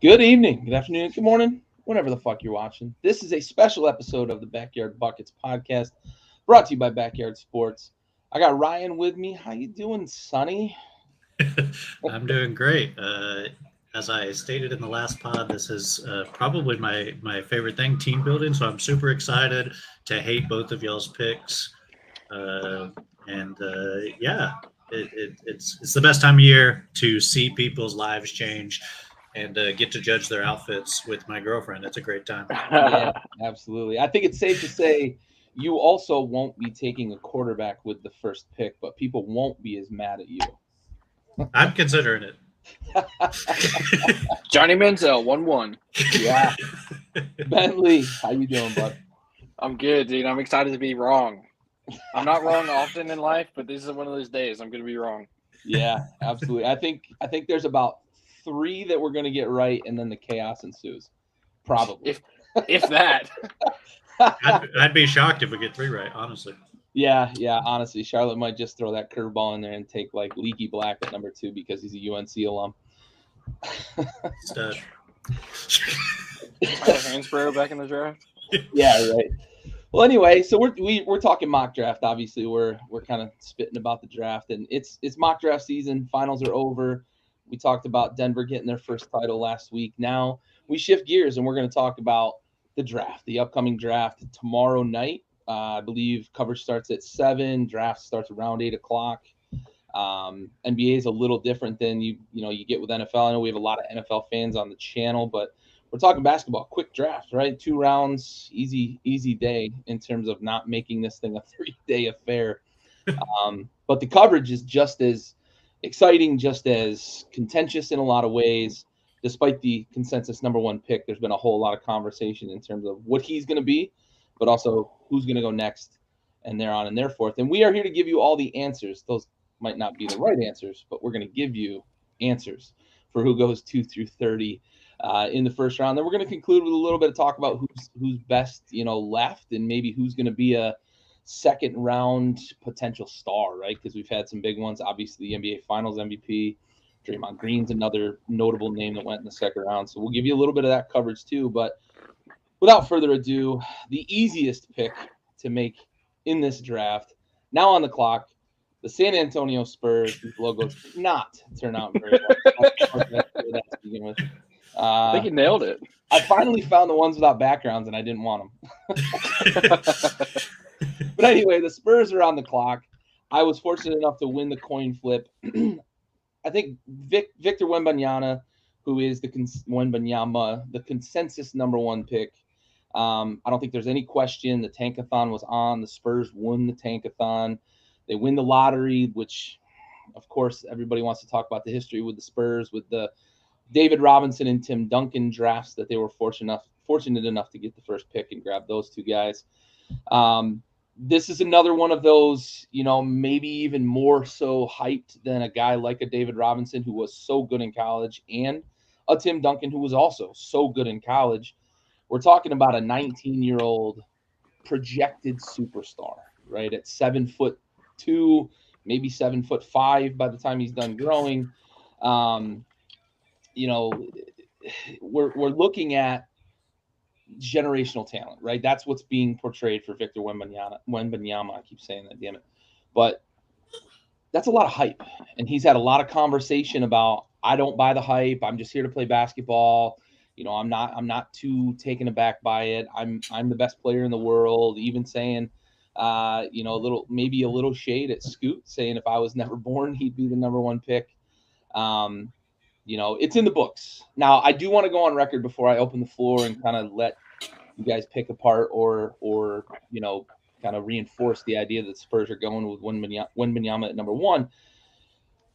Good evening, good afternoon, good morning, whenever the fuck you're watching. This is a special episode of the Backyard Buckets podcast, brought to you by Backyard Sports. I got Ryan with me. How you doing, Sonny? I'm doing great. As I stated in the last pod, this is probably my favorite thing, team building. So I'm super excited to hate both of y'all's picks. Uh, and yeah, it's the best time of year to see people's lives change and get to judge their outfits with my girlfriend. It's a great time. Yeah, absolutely. I think it's safe to say you also won't be taking a quarterback with the first pick, but people won't be as mad at you. I'm considering it. Johnny Manziel, 1-1. Yeah, Bentley, how you doing, bud? I'm good, dude. I'm excited to be wrong. I'm not wrong often in life, but this is one of those days I'm going to be wrong. Yeah, absolutely. I think there's about three that we're gonna get right, and then the chaos ensues. Probably. If that. I'd be shocked if we get three right, honestly. Yeah. Honestly, Charlotte might just throw that curveball in there and take like Leaky Black at number 2 because he's a UNC alum. Stud. Tyler Hansbrough back in the draft. Yeah, right. Well, anyway, so we're talking mock draft. Obviously, we're kind of spitting about the draft, and it's mock draft season. Finals are over. We talked about Denver getting their first title last week. Now we shift gears, and we're going to talk about the draft, the upcoming draft tomorrow night. I believe coverage starts at 7. Draft starts around 8 o'clock. NBA is a little different than you get with NFL. I know we have a lot of NFL fans on the channel, but we're talking basketball. Quick draft, right? 2 rounds, easy day in terms of not making this thing a 3-day affair. But the coverage is just as exciting, just as contentious in a lot of ways. Despite the consensus number 1 pick, there's been a whole lot of conversation in terms of what he's going to be, but also who's going to go next, and they're on and they're forth. And we are here to give you all the answers. Those might not be the right answers, but we're going to give you answers for who goes 2 through 30 in the first round. Then we're going to conclude with a little bit of talk about who's best, left, and maybe who's going to be a second round potential star, right? Because we've had some big ones. Obviously, the NBA Finals MVP, Draymond Green's another notable name that went in the second round. So we'll give you a little bit of that coverage too. But without further ado, the easiest pick to make in this draft now on the clock. The San Antonio Spurs, whose logos did not turn out very well. To begin with. I think he nailed it. I finally found the ones without backgrounds, and I didn't want them. But anyway, the Spurs are on the clock. I was fortunate enough to win the coin flip. I think Victor Wembanyama, who is the consensus number 1 pick. I don't think there's any question. The tankathon was on. The Spurs won the tankathon. They win the lottery, which, of course, everybody wants to talk about the history with the Spurs, with the David Robinson and Tim Duncan drafts that they were fortunate enough to get the first pick and grab those 2 guys. This is another one of those, maybe even more so hyped than a guy like a David Robinson, who was so good in college, and a Tim Duncan, who was also so good in college. We're talking about a 19-year-old projected superstar, right? At 7'2", maybe 7'5" by the time he's done growing. We're looking at generational talent, right? That's what's being portrayed for Victor Wembanyama. I keep saying that, damn it. But that's a lot of hype. And he's had a lot of conversation about, I don't buy the hype. I'm just here to play basketball. I'm not too taken aback by it. I'm the best player in the world. Even saying, a little shade at Scoot, saying if I was never born, he'd be the number 1 pick. It's in the books. Now, I do want to go on record before I open the floor and kind of let you guys pick apart or kind of reinforce the idea that Spurs are going with Wembanyama at number 1.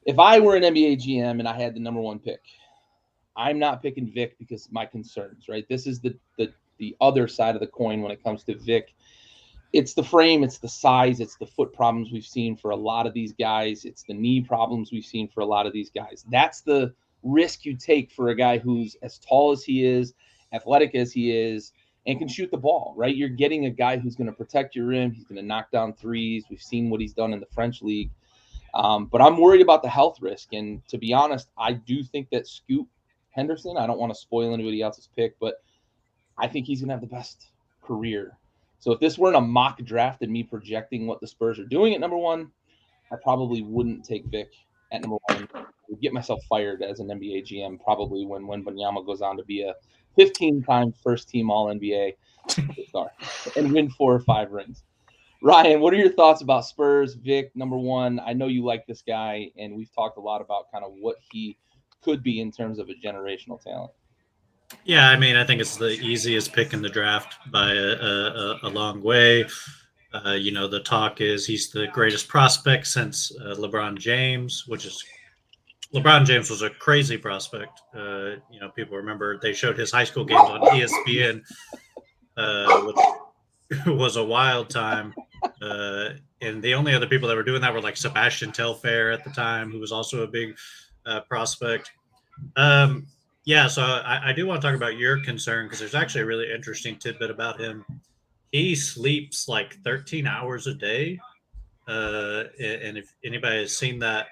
If I were an NBA GM and I had the number 1 pick, I'm not picking Vic because of my concerns, right? This is the other side of the coin when it comes to Vic. It's the frame, it's the size, it's the foot problems we've seen for a lot of these guys. It's the knee problems we've seen for a lot of these guys. That's the risk you take for a guy who's as tall as he is, athletic as he is, and can shoot the ball, right? You're getting a guy who's going to protect your rim. He's going to knock down threes. We've seen what he's done in the French league. But I'm worried about the health risk. And to be honest, I do think that Scoot Henderson. I don't want to spoil anybody else's pick, but I think he's going to have the best career. So if this weren't a mock draft and me projecting what the Spurs are doing at number one, I probably wouldn't take Vic at number one. I would get myself fired as an NBA GM probably when Wembanyama goes on to be a 15-time first-team All-NBA star and win 4 or 5 rings. Ryan, what are your thoughts about Spurs, Vic, number one? I know you like this guy, and we've talked a lot about kind of what he could be in terms of a generational talent. Yeah, I mean, I think it's the easiest pick in the draft by a long way. The talk is he's the greatest prospect since LeBron James, which is LeBron James was a crazy prospect. People remember they showed his high school games on ESPN, which was a wild time. And the only other people that were doing that were like Sebastian Telfair at the time, who was also a big prospect. So I do want to talk about your concern because there's actually a really interesting tidbit about him. He sleeps like 13 hours a day. And if anybody has seen that,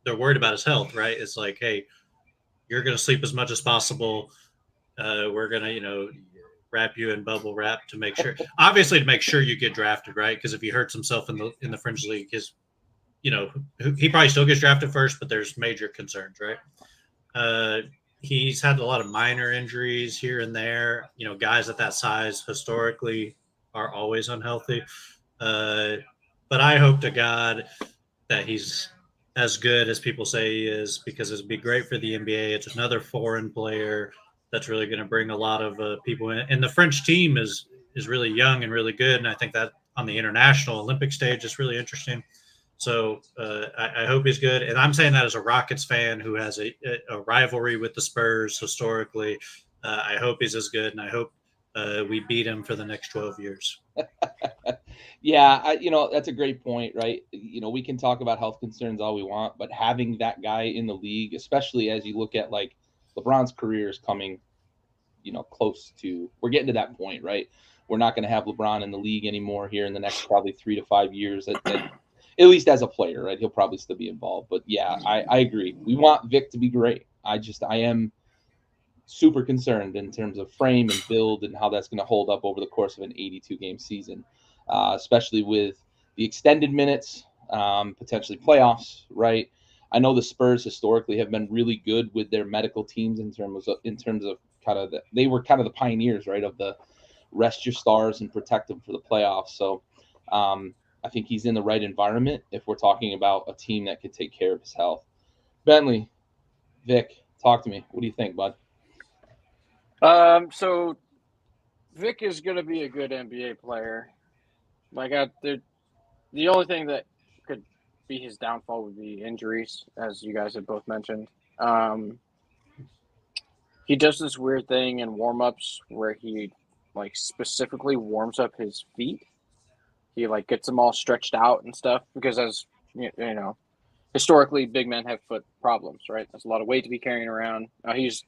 they're worried about his health, right? It's like, hey, you're going to sleep as much as possible. We're going to, wrap you in bubble wrap to make sure, obviously to make sure you get drafted, right? Because if he hurts himself in the fringe league, he probably still gets drafted first, but there's major concerns, right? He's had a lot of minor injuries here and there. Guys at that size historically are always unhealthy. But I hope to God that he's as good as people say he is, because it'd be great for the NBA. It's another foreign player that's really going to bring a lot of people in. And the French team is really young and really good. And I think that on the international Olympic stage is really interesting. So I hope he's good. And I'm saying that as a Rockets fan who has a rivalry with the Spurs historically. I hope he's as good, and I hope we beat him for the next 12 years. Yeah, that's a great point, right? We can talk about health concerns all we want, but having that guy in the league, especially as you look at like LeBron's career is coming, close to, we're getting to that point, right? We're not going to have LeBron in the league anymore here in the next probably 3 to 5 years, at least as a player, right? He'll probably still be involved. But yeah, I agree. We want Vic to be great. I am super concerned in terms of frame and build and how that's going to hold up over the course of an 82-game season, especially with the extended minutes, potentially playoffs, right? I know the Spurs historically have been really good with their medical teams in terms of kind of they were kind of the pioneers, right, of the rest your stars and protect them for the playoffs. So I think he's in the right environment if we're talking about a team that could take care of his health. Bentley, Vic, talk to me. What do you think, bud? So Vic is going to be a good NBA player. The only thing that could be his downfall would be injuries, as you guys have both mentioned. He does this weird thing in warm-ups where he specifically warms up his feet. He gets them all stretched out and stuff because, as historically big men have foot problems, right? There's a lot of weight to be carrying around. Now he's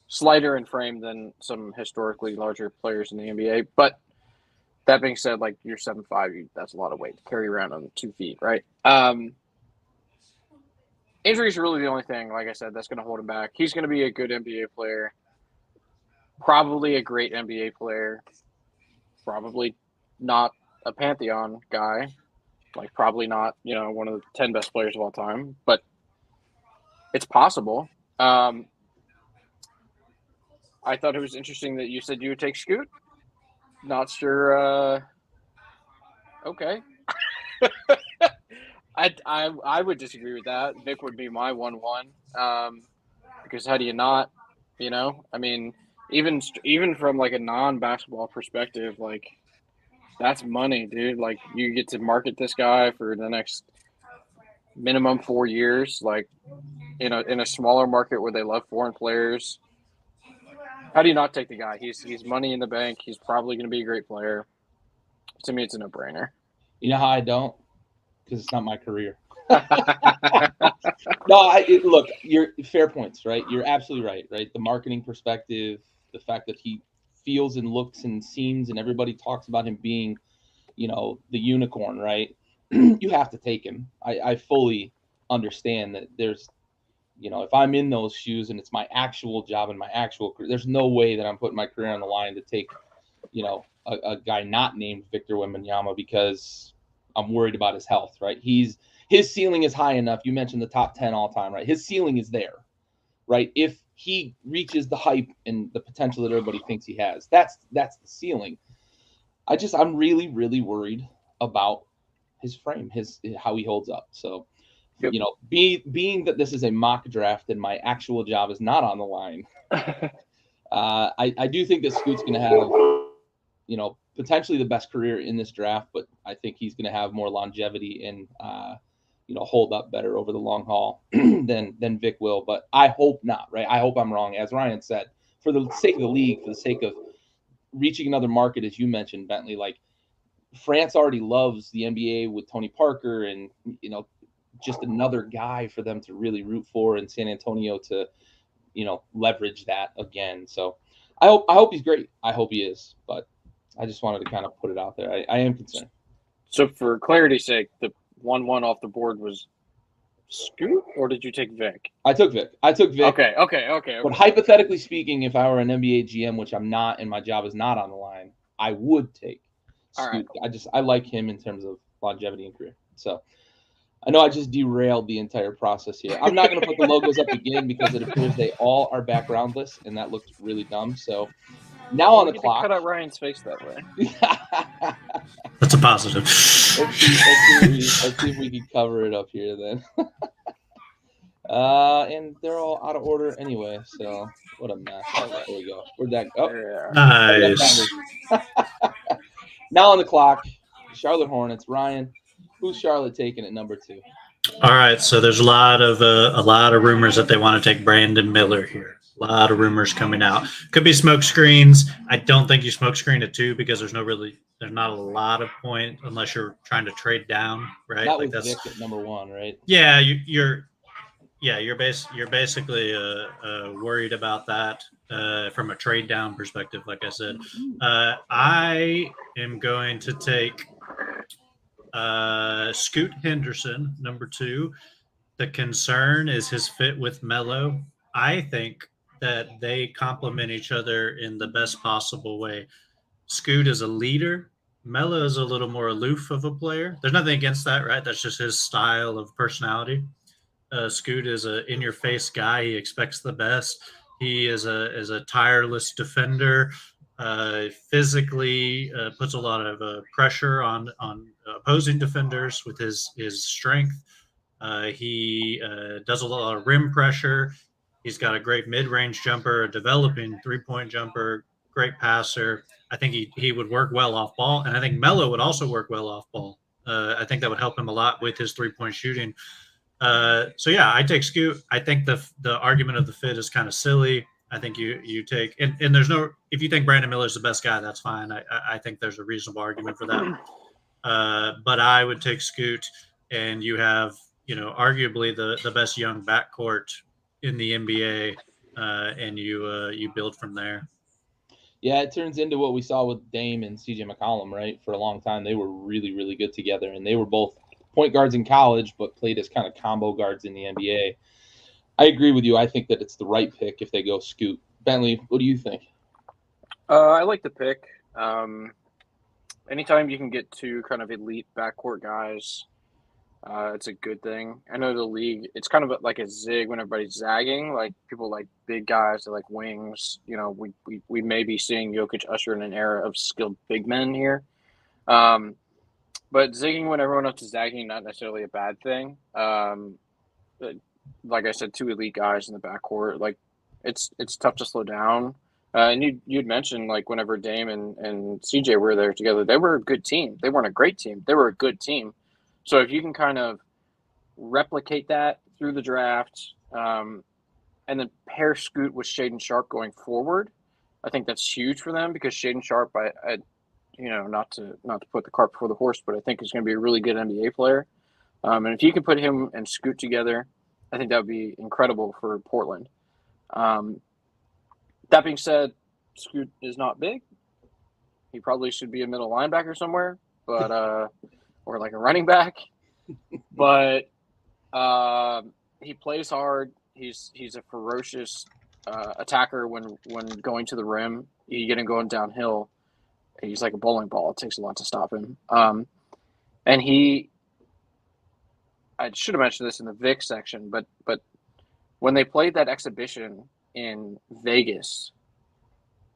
slighter in frame than some historically larger players in the NBA, but that being said, you're 7'5", that's a lot of weight to carry around on 2 feet, right? Injuries are really the only thing, like I said, that's going to hold him back. He's going to be a good NBA player, probably a great NBA player, probably not a Pantheon guy, probably not, one of the 10 best players of all time, but it's possible. I thought it was interesting that you said you would take Scoot. Not sure. Okay. I would disagree with that. Vic would be my 1-1. Because how do you not? I mean, even from a non-basketball perspective, that's money, dude. You get to market this guy for the next minimum 4 years. In a smaller market where they love foreign players. How do you not take the guy? He's money in the bank. He's probably going to be a great player. To me, it's a no-brainer. You know how I don't? Because it's not my career. No, look, you're fair points, right? You're absolutely right? The marketing perspective, the fact that he feels and looks and seems, and everybody talks about him being, the unicorn, right? You have to take him. I fully understand that there's if I'm in those shoes and it's my actual job and my actual career, there's no way that I'm putting my career on the line to take, a guy not named Victor Wembanyama because I'm worried about his health, right? His ceiling is high enough. You mentioned the top 10 all time, right? His ceiling is there, right? If he reaches the hype and the potential that everybody thinks he has, that's the ceiling. I'm really, really worried about his frame, how he holds up. So, Yep. being that this is a mock draft and my actual job is not on the line, I do think that Scoot's going to have, potentially the best career in this draft, but I think he's going to have more longevity and, hold up better over the long haul than Vic will. But I hope not, right? I hope I'm wrong. As Ryan said, for the sake of the league, for the sake of reaching another market, as you mentioned, Bentley, like France already loves the NBA with Tony Parker and, just another guy for them to really root for, and San Antonio to, leverage that again. So I hope he's great. I hope he is, but I just wanted to kind of put it out there. I am concerned. So for clarity's sake, the 1-1 off the board was Scoot, or did you take Vic? I took Vic. Okay. But hypothetically speaking, if I were an NBA GM, which I'm not, and my job is not on the line, I would take Scoot. Right. I like him in terms of longevity and career. So I know I just derailed the entire process here. I'm not going to put the logos up again because it appears they all are backgroundless, and that looks really dumb. So now on the clock. Cut out Ryan's face that way. That's a positive. Let's see if we can cover it up here then. And they're all out of order anyway, so what a mess. There we go. Where'd that go? Yeah. Nice. Now on the clock, Charlotte Hornets. Ryan, who's Charlotte taking at number 2? All right, so there's a lot of rumors that they want to take Brandon Miller here. A lot of rumors coming out. Could be smoke screens. I don't think you smoke screen at 2 because there's not a lot of point unless you're trying to trade down, right? That was Vic at number 1, right? Yeah, you're basically worried about that from a trade down perspective. Like I said, I am going to take Scoot Henderson, number 2. The concern is his fit with Melo. I think that they complement each other in the best possible way. Scoot is a leader. Melo is a little more aloof of a player. There's nothing against that, right? That's just his style of personality. Scoot is a in-your-face guy. He expects the best. He is a tireless defender. Physically puts a lot of pressure on opposing defenders with his strength. He does a lot of rim pressure. He's got a great mid-range jumper, a developing three-point jumper, great passer. I think he would work well off ball, and I think Melo would also work well off ball. I think that would help him a lot with his three-point shooting. So yeah, I take Scoot. I think the argument of the fit is kind of silly. I think you take and there's no, if you think Brandon Miller is the best guy, that's fine. I think there's a reasonable argument for that. But I would take Scoot, and you have, arguably the best young backcourt in the NBA, and you build from there. Yeah, it turns into what we saw with Dame and CJ McCollum, right? For a long time, they were really, really good together, and they were both point guards in college, but played as kind of combo guards in the NBA. I agree with you. I think that it's the right pick if they go Scoot. Bentley, what do you think? I like the pick. Anytime you can get two kind of elite backcourt guys, it's a good thing. I know the league, it's kind of like a zig when everybody's zagging. Like people like big guys, they like wings. We may be seeing Jokic usher in an era of skilled big men here. But zigging when everyone else is zagging, not necessarily a bad thing. Like I said, two elite guys in the backcourt, like it's tough to slow down. And you'd mentioned, like, whenever Dame and CJ were there together, they were a good team. They weren't a great team. They were a good team. So if you can kind of replicate that through the draft, and then pair Scoot with Shaedon Sharpe going forward, I think that's huge for them, because Shaedon Sharpe, I not to put the cart before the horse, but I think he's going to be a really good NBA player. And if you can put him and Scoot together, I think that would be incredible for Portland. That being said, Scoot is not big. He probably should be a middle linebacker somewhere, but or like a running back. But he plays hard. He's a ferocious attacker when going to the rim. You get him going downhill. He's like a bowling ball. It takes a lot to stop him. And I should have mentioned this in the Vic section, but when they played that exhibition in Vegas,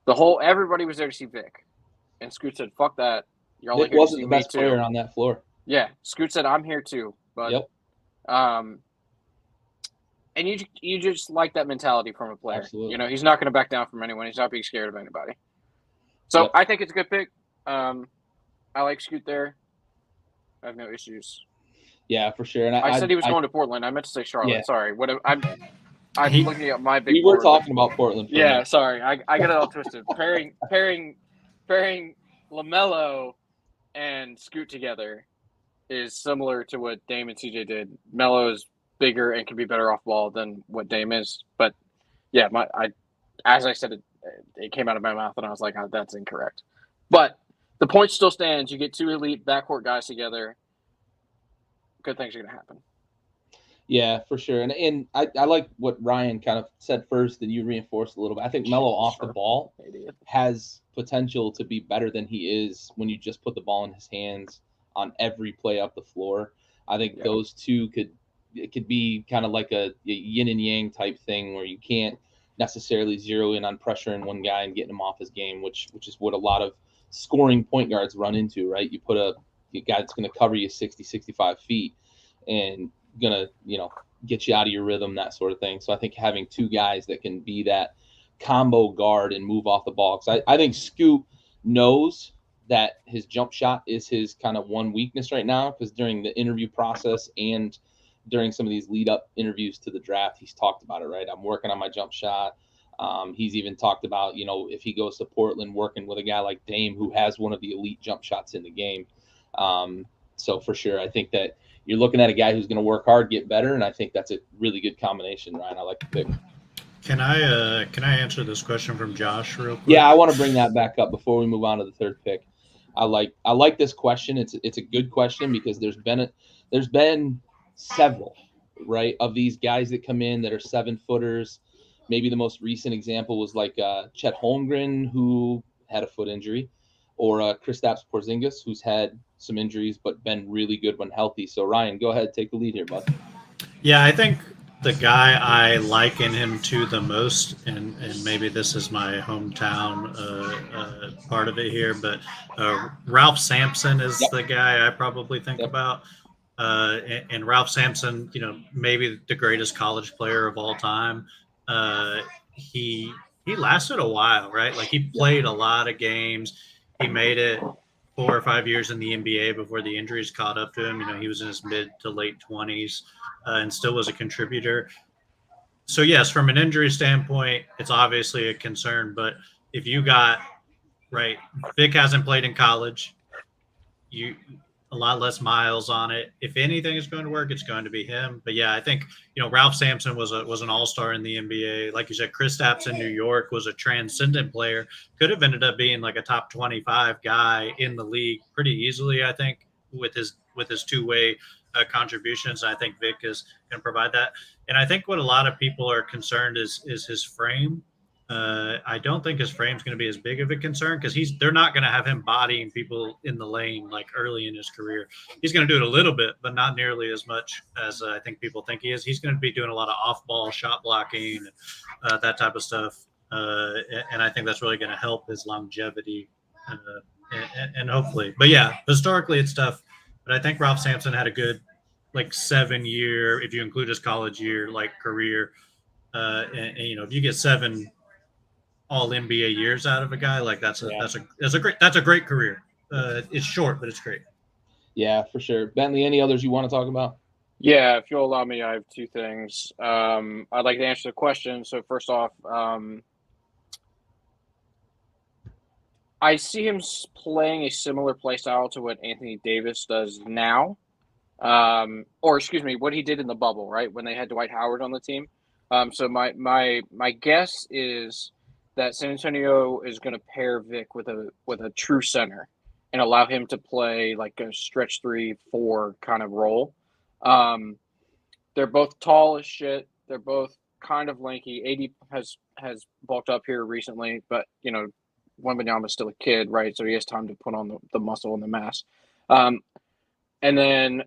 everybody was there to see Vic, and Scoot said, "Fuck that, you're all Vic here to wasn't see the me best too." player on that floor. Yeah, Scoot said, "I'm here too," but Yep. And you just like that mentality from a player. Absolutely. You know, he's not going to back down from anyone. He's not being scared of anybody. So Yep. I think it's a good pick. I like Scoot there. I have no issues. Yeah, for sure. And I said he was going to Portland. I meant to say Charlotte. Yeah. Sorry. I'm looking at my big. We were board. talking about Portland. For a Yeah, minute. sorry. I got it all twisted. Pairing LaMelo and Scoot together is similar to what Dame and CJ did. Melo is bigger and can be better off ball than what Dame is. But yeah, as I said, it came out of my mouth and I was like, oh, that's incorrect. But the point still stands. You get two elite backcourt guys together. Good things are going to happen. Yeah, for sure. And I like what Ryan kind of said first, and you reinforced a little bit. I think Melo off the ball has potential to be better than he is when you just put the ball in his hands on every play up the floor. I think those two could be kind of like a yin and yang type thing where you can't necessarily zero in on pressuring one guy and getting him off his game, which is what a lot of scoring point guards run into, right? You put a guy that's going to cover you 60, 65 feet and going to, get you out of your rhythm, that sort of thing. So I think having two guys that can be that combo guard and move off the ball. Because I think Scoot knows that his jump shot is his kind of one weakness right now, because during the interview process and during some of these lead up interviews to the draft, he's talked about it, right? I'm working on my jump shot. He's even talked about, if he goes to Portland, working with a guy like Dame, who has one of the elite jump shots in the game. So for sure, I think that you're looking at a guy who's going to work hard, get better, and I think that's a really good combination, Ryan. I like the pick. Can I answer this question from Josh real quick? Yeah, I want to bring that back up before we move on to the third pick. I like this question. It's a good question because there's been several, right, of these guys that come in that are 7-footers. Maybe the most recent example was like Chet Holmgren, who had a foot injury, or Kristaps Porzingis, who's had some injuries but been really good when healthy. So Ryan, go ahead, take the lead here, bud. Yeah, I think the guy I liken him to the most, and maybe this is my hometown part of it here, but Ralph Sampson is the guy I probably think about. And Ralph Sampson, maybe the greatest college player of all time. He lasted a while, right? Like he played a lot of games. He made it 4 or 5 years in the NBA before the injuries caught up to him. He was in his mid to late 20s and still was a contributor. So yes, from an injury standpoint, it's obviously a concern. But if you got right, Vic hasn't played in college. A lot less miles on it. If anything is going to work, it's going to be him. But yeah, I think Ralph Sampson was an all-star in the NBA. Like you said, Kristaps in New York was a transcendent player. Could have ended up being like a top 25 guy in the league pretty easily, I think, with his two-way contributions. I think Vic can provide that. And I think what a lot of people are concerned is his frame. I don't think his frame's going to be as big of a concern because they're not going to have him bodying people in the lane like early in his career. He's going to do it a little bit, but not nearly as much as I think people think he is. He's going to be doing a lot of off-ball shot blocking, that type of stuff, and I think that's really going to help his longevity and hopefully. But yeah, historically it's tough. But I think Ralph Sampson had a good 7-year, if you include his college year, career. And if you get 7 all NBA years out of a guy, that's a great career. It's short, but it's great. Yeah, for sure. Bentley, any others you want to talk about? Yeah, if you'll allow me, I have 2 things. I'd like to answer the question. So first off, I see him playing a similar play style to what Anthony Davis does now, or excuse me, what he did in the bubble, right, when they had Dwight Howard on the team. So my guess is that San Antonio is going to pair Vic with a true center and allow him to play like a stretch 3-4 kind of role. They're both tall as shit. They're both kind of lanky. AD has bulked up here recently, but Wembanyama's still a kid, right? So he has time to put on the muscle and the mass. And then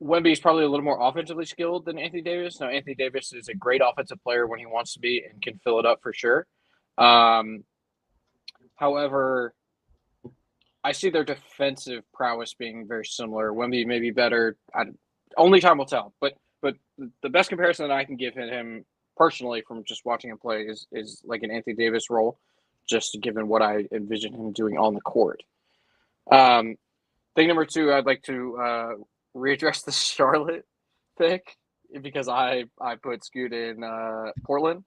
Wemby is probably a little more offensively skilled than Anthony Davis. Now, Anthony Davis is a great offensive player when he wants to be and can fill it up for sure. However, I see their defensive prowess being very similar. Wemby may be better. Only time will tell. But the best comparison that I can give him personally from just watching him play is like an Anthony Davis role, just given what I envision him doing on the court. Thing number 2, I'd like to readdress the Charlotte pick because I put Scoot in Portland.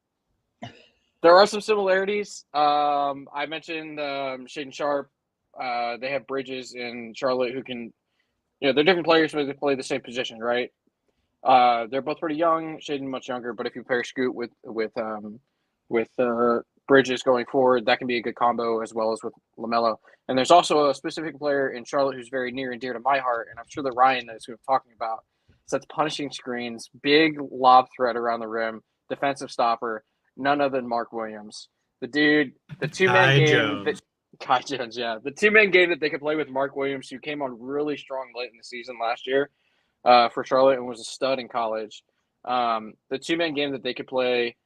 There are some similarities. I mentioned Shaedon Sharpe. They have Bridges in Charlotte who can, they're different players, but they play the same position, right? They're both pretty young. Shaedon much younger, but if you pair Scoot with Bridges going forward, that can be a good combo as well as with LaMelo. And there's also a specific player in Charlotte who's very near and dear to my heart, and I'm sure that Ryan knows who I'm talking about. So that's punishing screens, big lob threat around the rim, defensive stopper, none other than Mark Williams. The dude, the two-man game. Kai Jones, yeah. The two-man game that they could play with Mark Williams, who came on really strong late in the season last year for Charlotte and was a stud in college. The two-man game that they could play,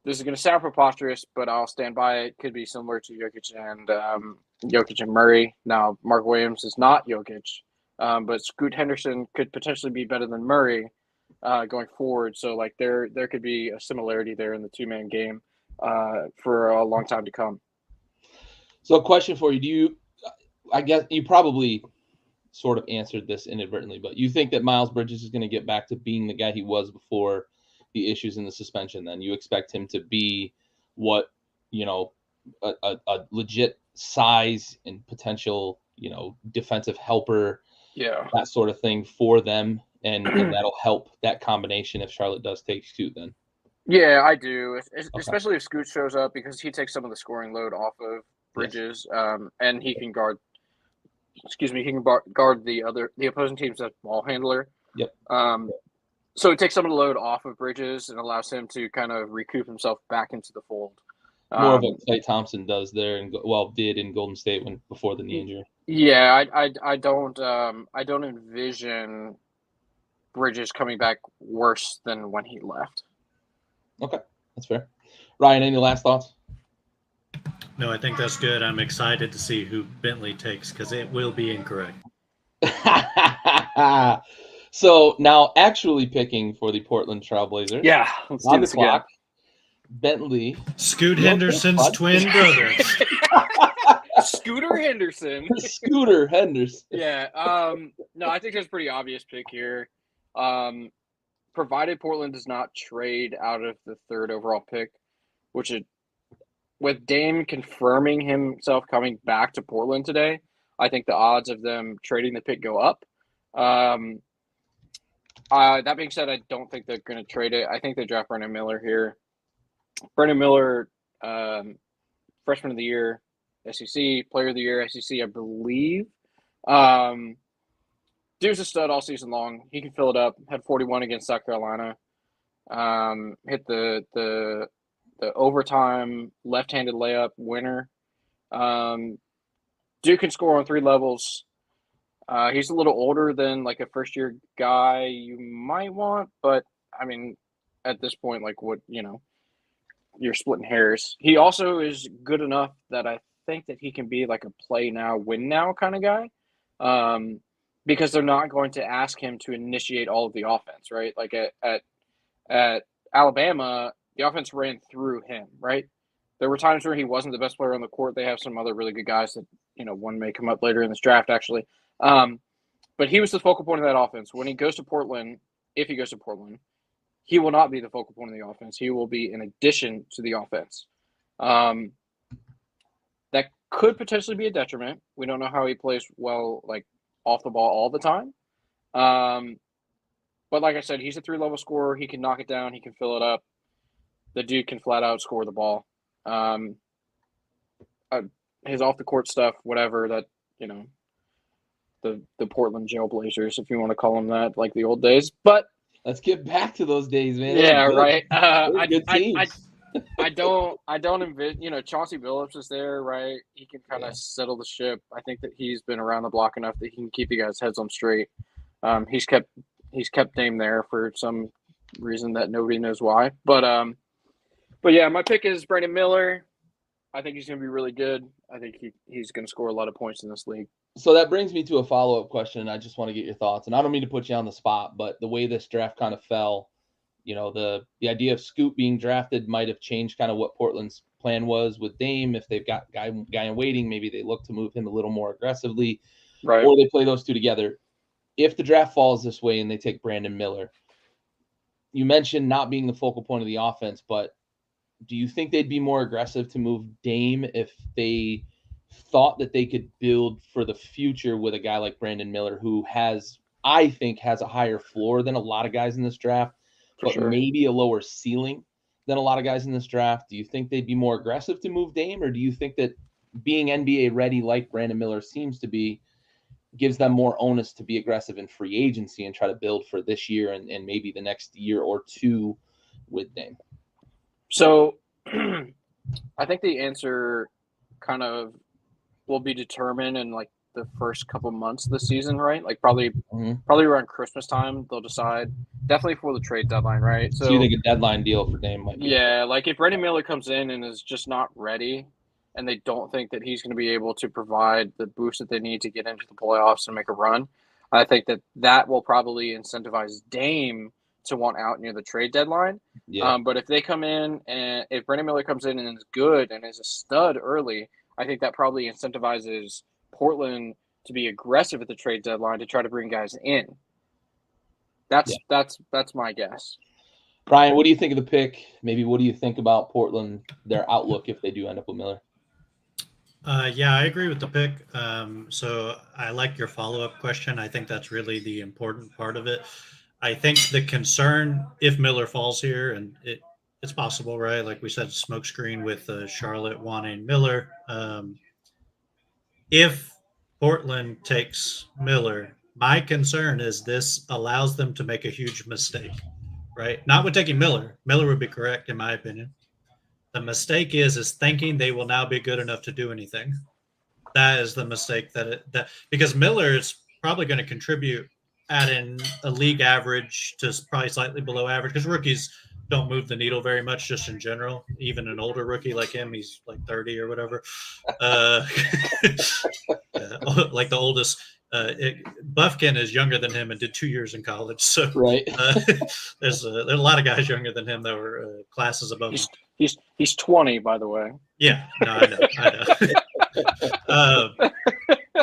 this is going to sound preposterous, but I'll stand by it, could be similar to Jokic and Murray. Now, Mark Williams is not Jokic, but Scoot Henderson could potentially be better than Murray going forward. So, like, there could be a similarity there in the two-man game for a long time to come. So a question for you. I guess you probably sort of answered this inadvertently, but you think that Miles Bridges is going to get back to being the guy he was before the issues in the suspension? Then you expect him to be what, a legit size and potential, defensive helper, that sort of thing for them. And that'll help that combination if Charlotte does take Scoot then. Yeah, I do. Especially if Scoot shows up because he takes some of the scoring load off of Bridges, and he can guard. He can guard the opposing team's ball handler. Yep. So it takes some of the load off of Bridges and allows him to kind of recoup himself back into the fold. More of what Klay Thompson does there, and did in Golden State before the knee injury. Yeah, I don't envision Bridges coming back worse than when he left. Okay, that's fair. Ryan, any last thoughts? No, I think that's good. I'm excited to see who Bentley takes because it will be incorrect. So now actually picking for the Portland Trailblazers. Yeah, let's do this again. Bentley. Scoot Henderson's twin brother. Scooter Henderson. Scooter Henderson. Yeah. No, I think that's a pretty obvious pick here. Provided Portland does not trade out of the 3rd overall pick, which with Dame confirming himself coming back to Portland today, I think the odds of them trading the pick go up. That being said, I don't think they're going to trade it. I think they draft Brandon Miller here. Brandon Miller, freshman of the year, SEC, player of the year, SEC, I believe. Dude's a stud all season long. He can fill it up. Had 41 against South Carolina. Hit the overtime left-handed layup winner. Dude can score on 3 levels. He's a little older than like a first-year guy you might want, but I mean, at this point, like what you're splitting hairs. He also is good enough that I think that he can be like a play now, win now kind of guy. Because they're not going to ask him to initiate all of the offense, right? Like at Alabama, the offense ran through him, right? There were times where he wasn't the best player on the court. They have some other really good guys that, one may come up later in this draft, actually. But he was the focal point of that offense. When he goes to Portland, if he goes to Portland, he will not be the focal point of the offense. He will be in addition to the offense. That could potentially be a detriment. We don't know how he plays well, like, off the ball all the time. But like I said, he's a 3-level scorer. He can knock it down. He can fill it up. The dude can flat out score the ball. His off the court stuff, whatever that, the Portland Jailblazers, if you want to call them that, like the old days. But Let's get back to those days, man. Yeah, right. Good teams. I don't envision, Chauncey Billups is there, right? He can kind of Yeah. settle the ship. I think that he's been around the block enough that he can keep you guys' heads on straight. He's kept Dame there for some reason that nobody knows why. But yeah, my pick is Brandon Miller. I think he's going to be really good. I think he's going to score a lot of points in this league. So that brings me to a follow-up question. I just want to get your thoughts, and I don't mean to put you on the spot, but the way this draft kind of fell, the idea of Scoot being drafted might have changed kind of what Portland's plan was with Dame. If they've got guy in waiting, maybe they look to move him a little more aggressively, right? Or they play those two together. If the draft falls this way and they take Brandon Miller, you mentioned not being the focal point of the offense, but do you think they'd be more aggressive to move Dame if they thought that they could build for the future with a guy like Brandon Miller, who I think has a higher floor than a lot of guys in this draft, but sure, maybe a lower ceiling than a lot of guys in this draft? Do you think they'd be more aggressive to move Dame, or do you think that being NBA ready like Brandon Miller seems to be gives them more onus to be aggressive in free agency and try to build for this year and maybe the next year or two with Dame? So I think the answer kind of will be determined in like the first couple months of the season, right? Like probably around Christmas time, they'll decide. Definitely for the trade deadline, right? So you think a deadline deal for Dame might be? Yeah, like if Brandon Miller comes in and is just not ready, and they don't think that he's going to be able to provide the boost that they need to get into the playoffs and make a run, I think that will probably incentivize Dame to want out near the trade deadline. Yeah. But if they come in and if Brandon Miller comes in and is good and is a stud early, I think that probably incentivizes Portland to be aggressive at the trade deadline to try to bring guys in. That's my guess. Brian, what do you think of the pick? Maybe what do you think about Portland, their outlook if they do end up with Miller? Yeah, I agree with the pick. So I like your follow-up question. I think that's really the important part of it. I think the concern, if Miller falls here, and it's possible, right? Like we said, smokescreen with Charlotte wanting Miller. If Portland takes Miller, my concern is this allows them to make a huge mistake, right? Not with taking Miller. Miller would be correct, in my opinion. The mistake is thinking they will now be good enough to do anything. That is the mistake that because Miller is probably going to contribute at a league average to probably slightly below average, because rookies don't move the needle very much just in general. Even an older rookie like him, he's like 30 or whatever. Like the oldest. Buffkin is younger than him and did 2 years in college. So right. There's a lot of guys younger than him that were classes above him. He's 20, by the way. Yeah, no, I know.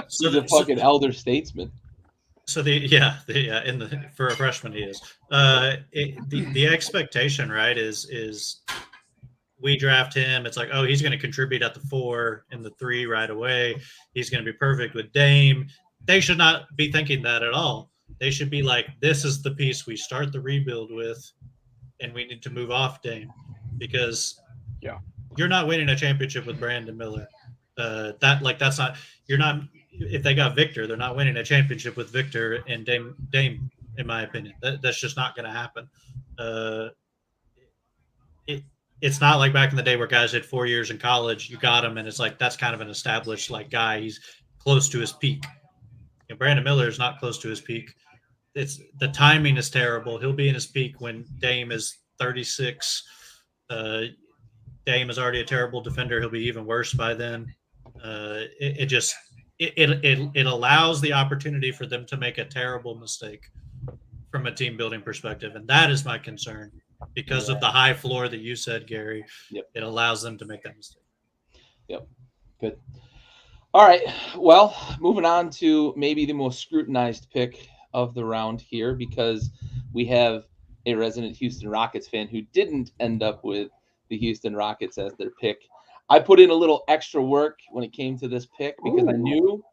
He's a fucking elder statesman. So for a freshman he is. The expectation, right, is we draft him. It's like, oh, he's going to contribute at the 4 and the 3 right away. He's going to be perfect with Dame. They should not be thinking that at all. They should be like, this is the piece we start the rebuild with, and we need to move off Dame, because you're not winning a championship with Brandon Miller. That's not. You're not. If they got Victor, they're not winning a championship with Victor and Dame, in my opinion. That's just not going to happen. It's not like back in the day where guys had 4 years in college. You got him, and it's like that's kind of an established guy. He's close to his peak. And Brandon Miller is not close to his peak. It's the timing is terrible. He'll be in his peak when Dame is 36. Dame is already a terrible defender. He'll be even worse by then. It allows the opportunity for them to make a terrible mistake from a team building perspective, and that is my concern because of the high floor that you said, Gary. Yep. It allows them to make that mistake. Yep. Good. All right. Well, moving on to maybe the most scrutinized pick of the round here, because we have a resident Houston Rockets fan who didn't end up with the Houston Rockets as their pick. I put in a little extra work when it came to this pick because I knew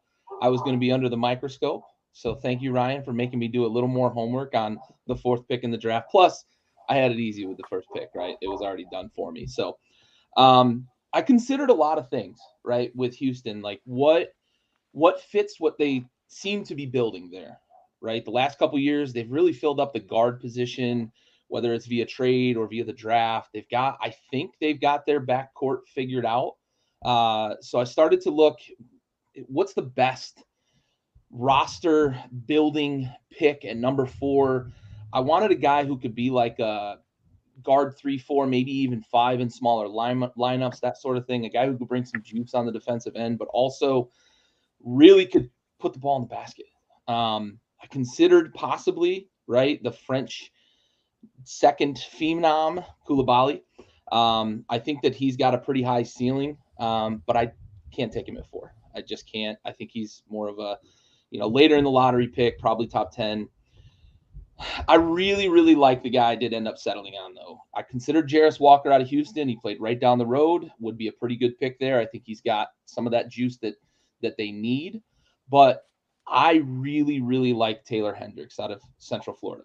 I was going to be under the microscope. So thank you, Ryan, for making me do a little more homework on the 4th pick in the draft. Plus, I had it easy with the 1st pick, right? It was already done for me. So I considered a lot of things, right, with Houston, like what fits what they seem to be building there. right? The last couple of years, they've really filled up the guard position, whether it's via trade or via the draft. I think they've got their backcourt figured out. So I started to look, what's the best roster building pick at number 4? I wanted a guy who could be like a guard 3-4, maybe even 5 in smaller lineups, that sort of thing. A guy who could bring some juice on the defensive end, but also really could put the ball in the basket. I considered possibly, right, the French second phenom, Koulibaly. I think that he's got a pretty high ceiling, but I can't take him at 4. I just can't. I think he's more of a, later in the lottery pick, probably top 10. I really, really like the guy I did end up settling on, though. I considered Jarace Walker out of Houston. He played right down the road, would be a pretty good pick there. I think he's got some of that juice that they need. But I really, really like Taylor Hendricks out of Central Florida.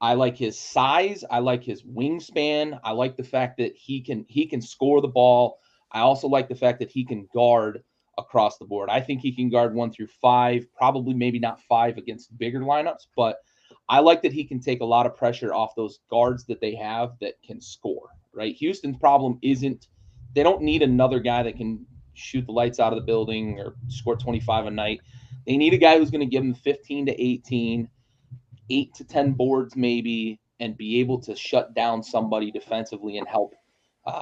I like his size. I like his wingspan. I like the fact that he can score the ball. I also like the fact that he can guard across the board. I think he can guard 1 through 5, probably maybe not 5 against bigger lineups, but I like that he can take a lot of pressure off those guards that they have that can score, right? Houston's problem isn't, they don't need another guy that can shoot the lights out of the building or score 25 a night. They need a guy who's going to give them 15 to 18, 8 to 10 boards maybe, and be able to shut down somebody defensively and help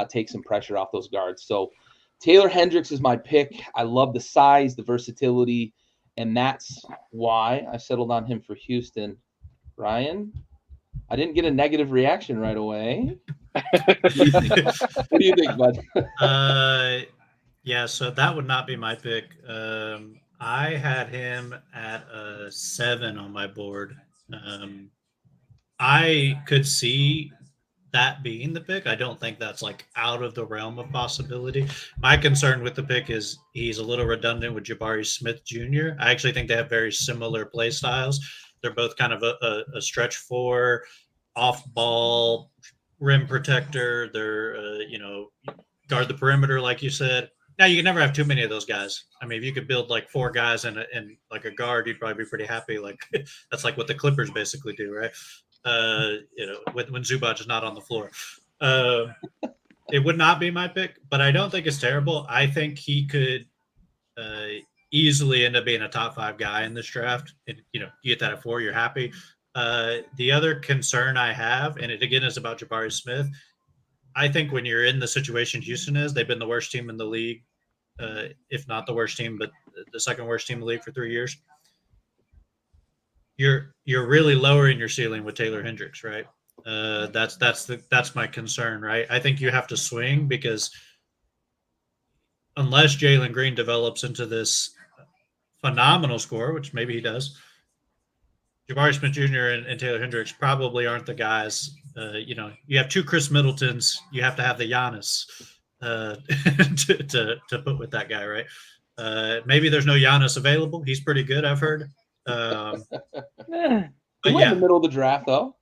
take some pressure off those guards. So Taylor Hendricks is my pick. I love the size, the versatility, and that's why I settled on him for Houston. Ryan, I didn't get a negative reaction right away. What do you think, bud? Yeah, so that would not be my pick. I had him at a 7 on my board. I could see that being the pick. I don't think that's like out of the realm of possibility. My concern with the pick is he's a little redundant with Jabari Smith Jr. I actually think they have very similar play styles. They're both kind of a stretch 4, off ball, rim protector. They're, guard the perimeter, like you said. Now, you can never have too many of those guys. I mean, if you could build like 4 guys and like a guard, you'd probably be pretty happy. Like that's like what the Clippers basically do, right? When Zubac is not on the floor. It would not be my pick, but I don't think it's terrible. I think he could easily end up being a top 5 guy in this draft. You get that at 4, you're happy. The other concern I have, and it again is about Jabari Smith, I think when you're in the situation Houston is, they've been the worst team in the league, if not the worst team, but the second worst team in the league for 3 years. You're really lowering your ceiling with Taylor Hendricks, right? That's my concern, right? I think you have to swing because unless Jalen Green develops into this phenomenal scorer, which maybe he does, Jabari Smith Jr. and Taylor Hendricks probably aren't the guys. You have 2 Chris Middletons. You have to have the Giannis to put with that guy, right? Maybe there's no Giannis available. He's pretty good, I've heard. But in the middle of the draft, though.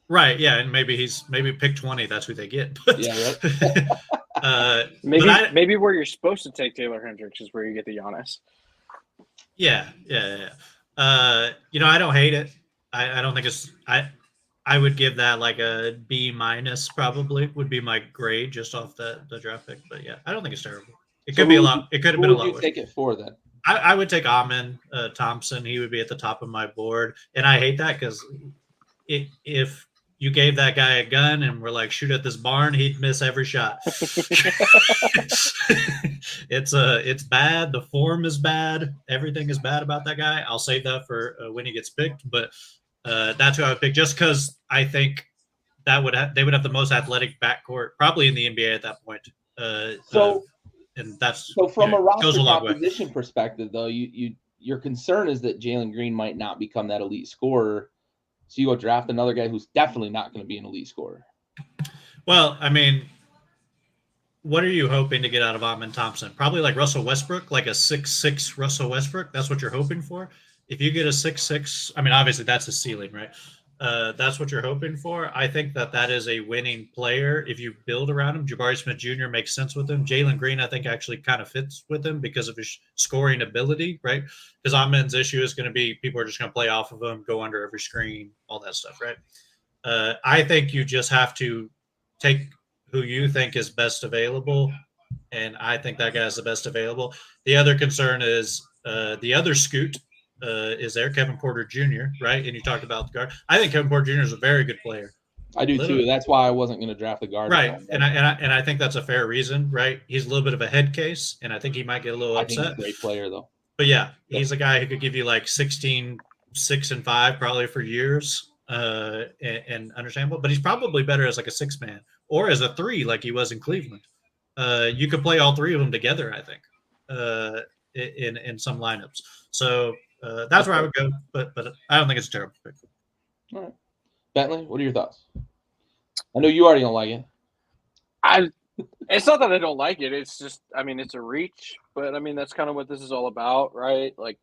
Right, yeah, and maybe pick 20. That's who they get. But, yeah, right. Maybe where you're supposed to take Taylor Hendricks is where you get the Giannis. Yeah. I don't hate it. I don't think it's. I would give that like a B- probably would be my grade just off the draft pick. But yeah, I don't think it's terrible. It could be a lot. It could have been a lot. Who would you take it for then? I would take Amen Thompson. He would be at the top of my board, and I hate that because if you gave that guy a gun and we're like, shoot at this barn, he'd miss every shot. It's bad. The form is bad. Everything is bad about that guy. I'll save that for when he gets picked, but that's who I would pick just because I think they would have the most athletic backcourt probably in the NBA at that point. And that's from a roster composition perspective, though, your concern is that Jalen Green might not become that elite scorer. So you go draft another guy who's definitely not going to be an elite scorer. Well, I mean, what are you hoping to get out of Amen Thompson? Probably like Russell Westbrook, like a 6'6" Russell Westbrook. That's what you're hoping for. If you get a 6'6", I mean, obviously that's a ceiling, right? that's what you're hoping for. I think that is a winning player if you build around him. Jabari Smith Jr. makes sense with him. Jalen Green, I think, actually kind of fits with him because of his scoring ability, right? Because Amen's issue is going to be people are just going to play off of him, go under every screen, all that stuff, right? I think you just have to take who you think is best available, and I think that guy is the best available. The other concern is the other Scoot is there, Kevin Porter Jr., right? And you talked about the guard. I think Kevin Porter Jr. is a very good player. I do too. That's why I wasn't going to draft the guard. Right, and I think that's a fair reason, right? He's a little bit of a head case, and I think he might get a little upset. I think he's a great player, though. But yeah, he's a guy who could give you like 16, 6, and 5 probably for years, and understandable. But he's probably better as like a 6-man or as a 3, like he was in Cleveland. You could play all 3 of them together, I think, in some lineups. So that's where I would go, but I don't think it's a terrible pick. All right, Bentley, what are your thoughts? I know you already don't like it. It's not that I don't like it. It's just, I mean, it's a reach, but I mean that's kind of what this is all about, right? Like,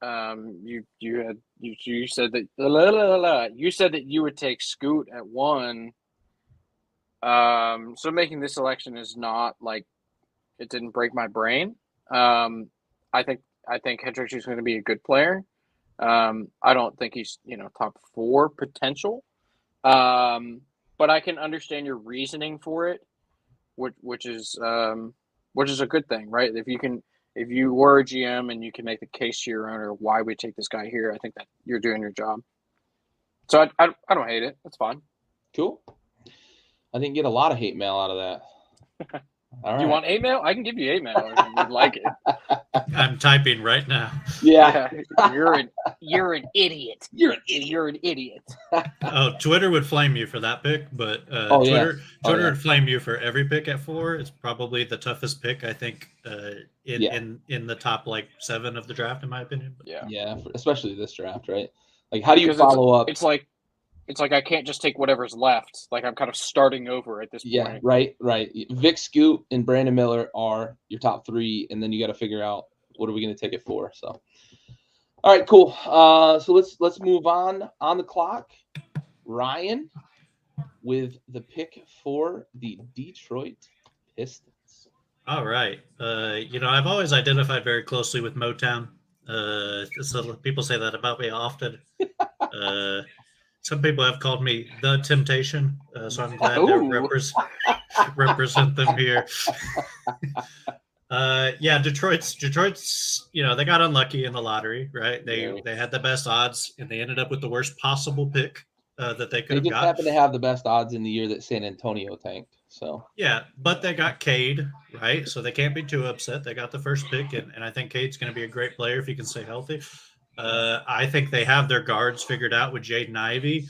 you said that you said that you would take Scoot at 1. So making this selection is not like it didn't break my brain. I think Hendricks is going to be a good player. I don't think he's top 4 potential. But I can understand your reasoning for it, which is a good thing, right? If you were a GM and you can make the case to your owner why we take this guy here, I think that you're doing your job. So I don't hate it. That's fine. Cool. I didn't get a lot of hate mail out of that. All right. You want hate mail? I can give you hate mail if you'd like it. I'm typing right now. Yeah. You're an idiot. You're an idiot. Oh, Twitter would flame you for that pick, but Twitter would flame you for every pick at 4. It's probably the toughest pick, I think, in the top like 7 of the draft, in my opinion. Yeah, especially this draft, right? Like, how do you follow up? It's like I can't just take whatever's left. Like I'm kind of starting over at this point. Yeah, right. Vic Scoot and Brandon Miller are your top 3, and then you got to figure out what are we going to take it for. So, all right, cool. So let's move on the clock. Ryan with the pick for the Detroit Pistons. All right. I've always identified very closely with Motown. So people say that about me often. Some people have called me the Temptation, so I'm glad to represent them here. Detroit's. They got unlucky in the lottery, right? They had the best odds, and they ended up with the worst possible pick that they could have got. They just happened to have the best odds in the year that San Antonio tanked. So yeah, but they got Cade, right? So they can't be too upset. They got the first pick, and I think Cade's going to be a great player if he can stay healthy. I think they have their guards figured out with Jaden Ivey.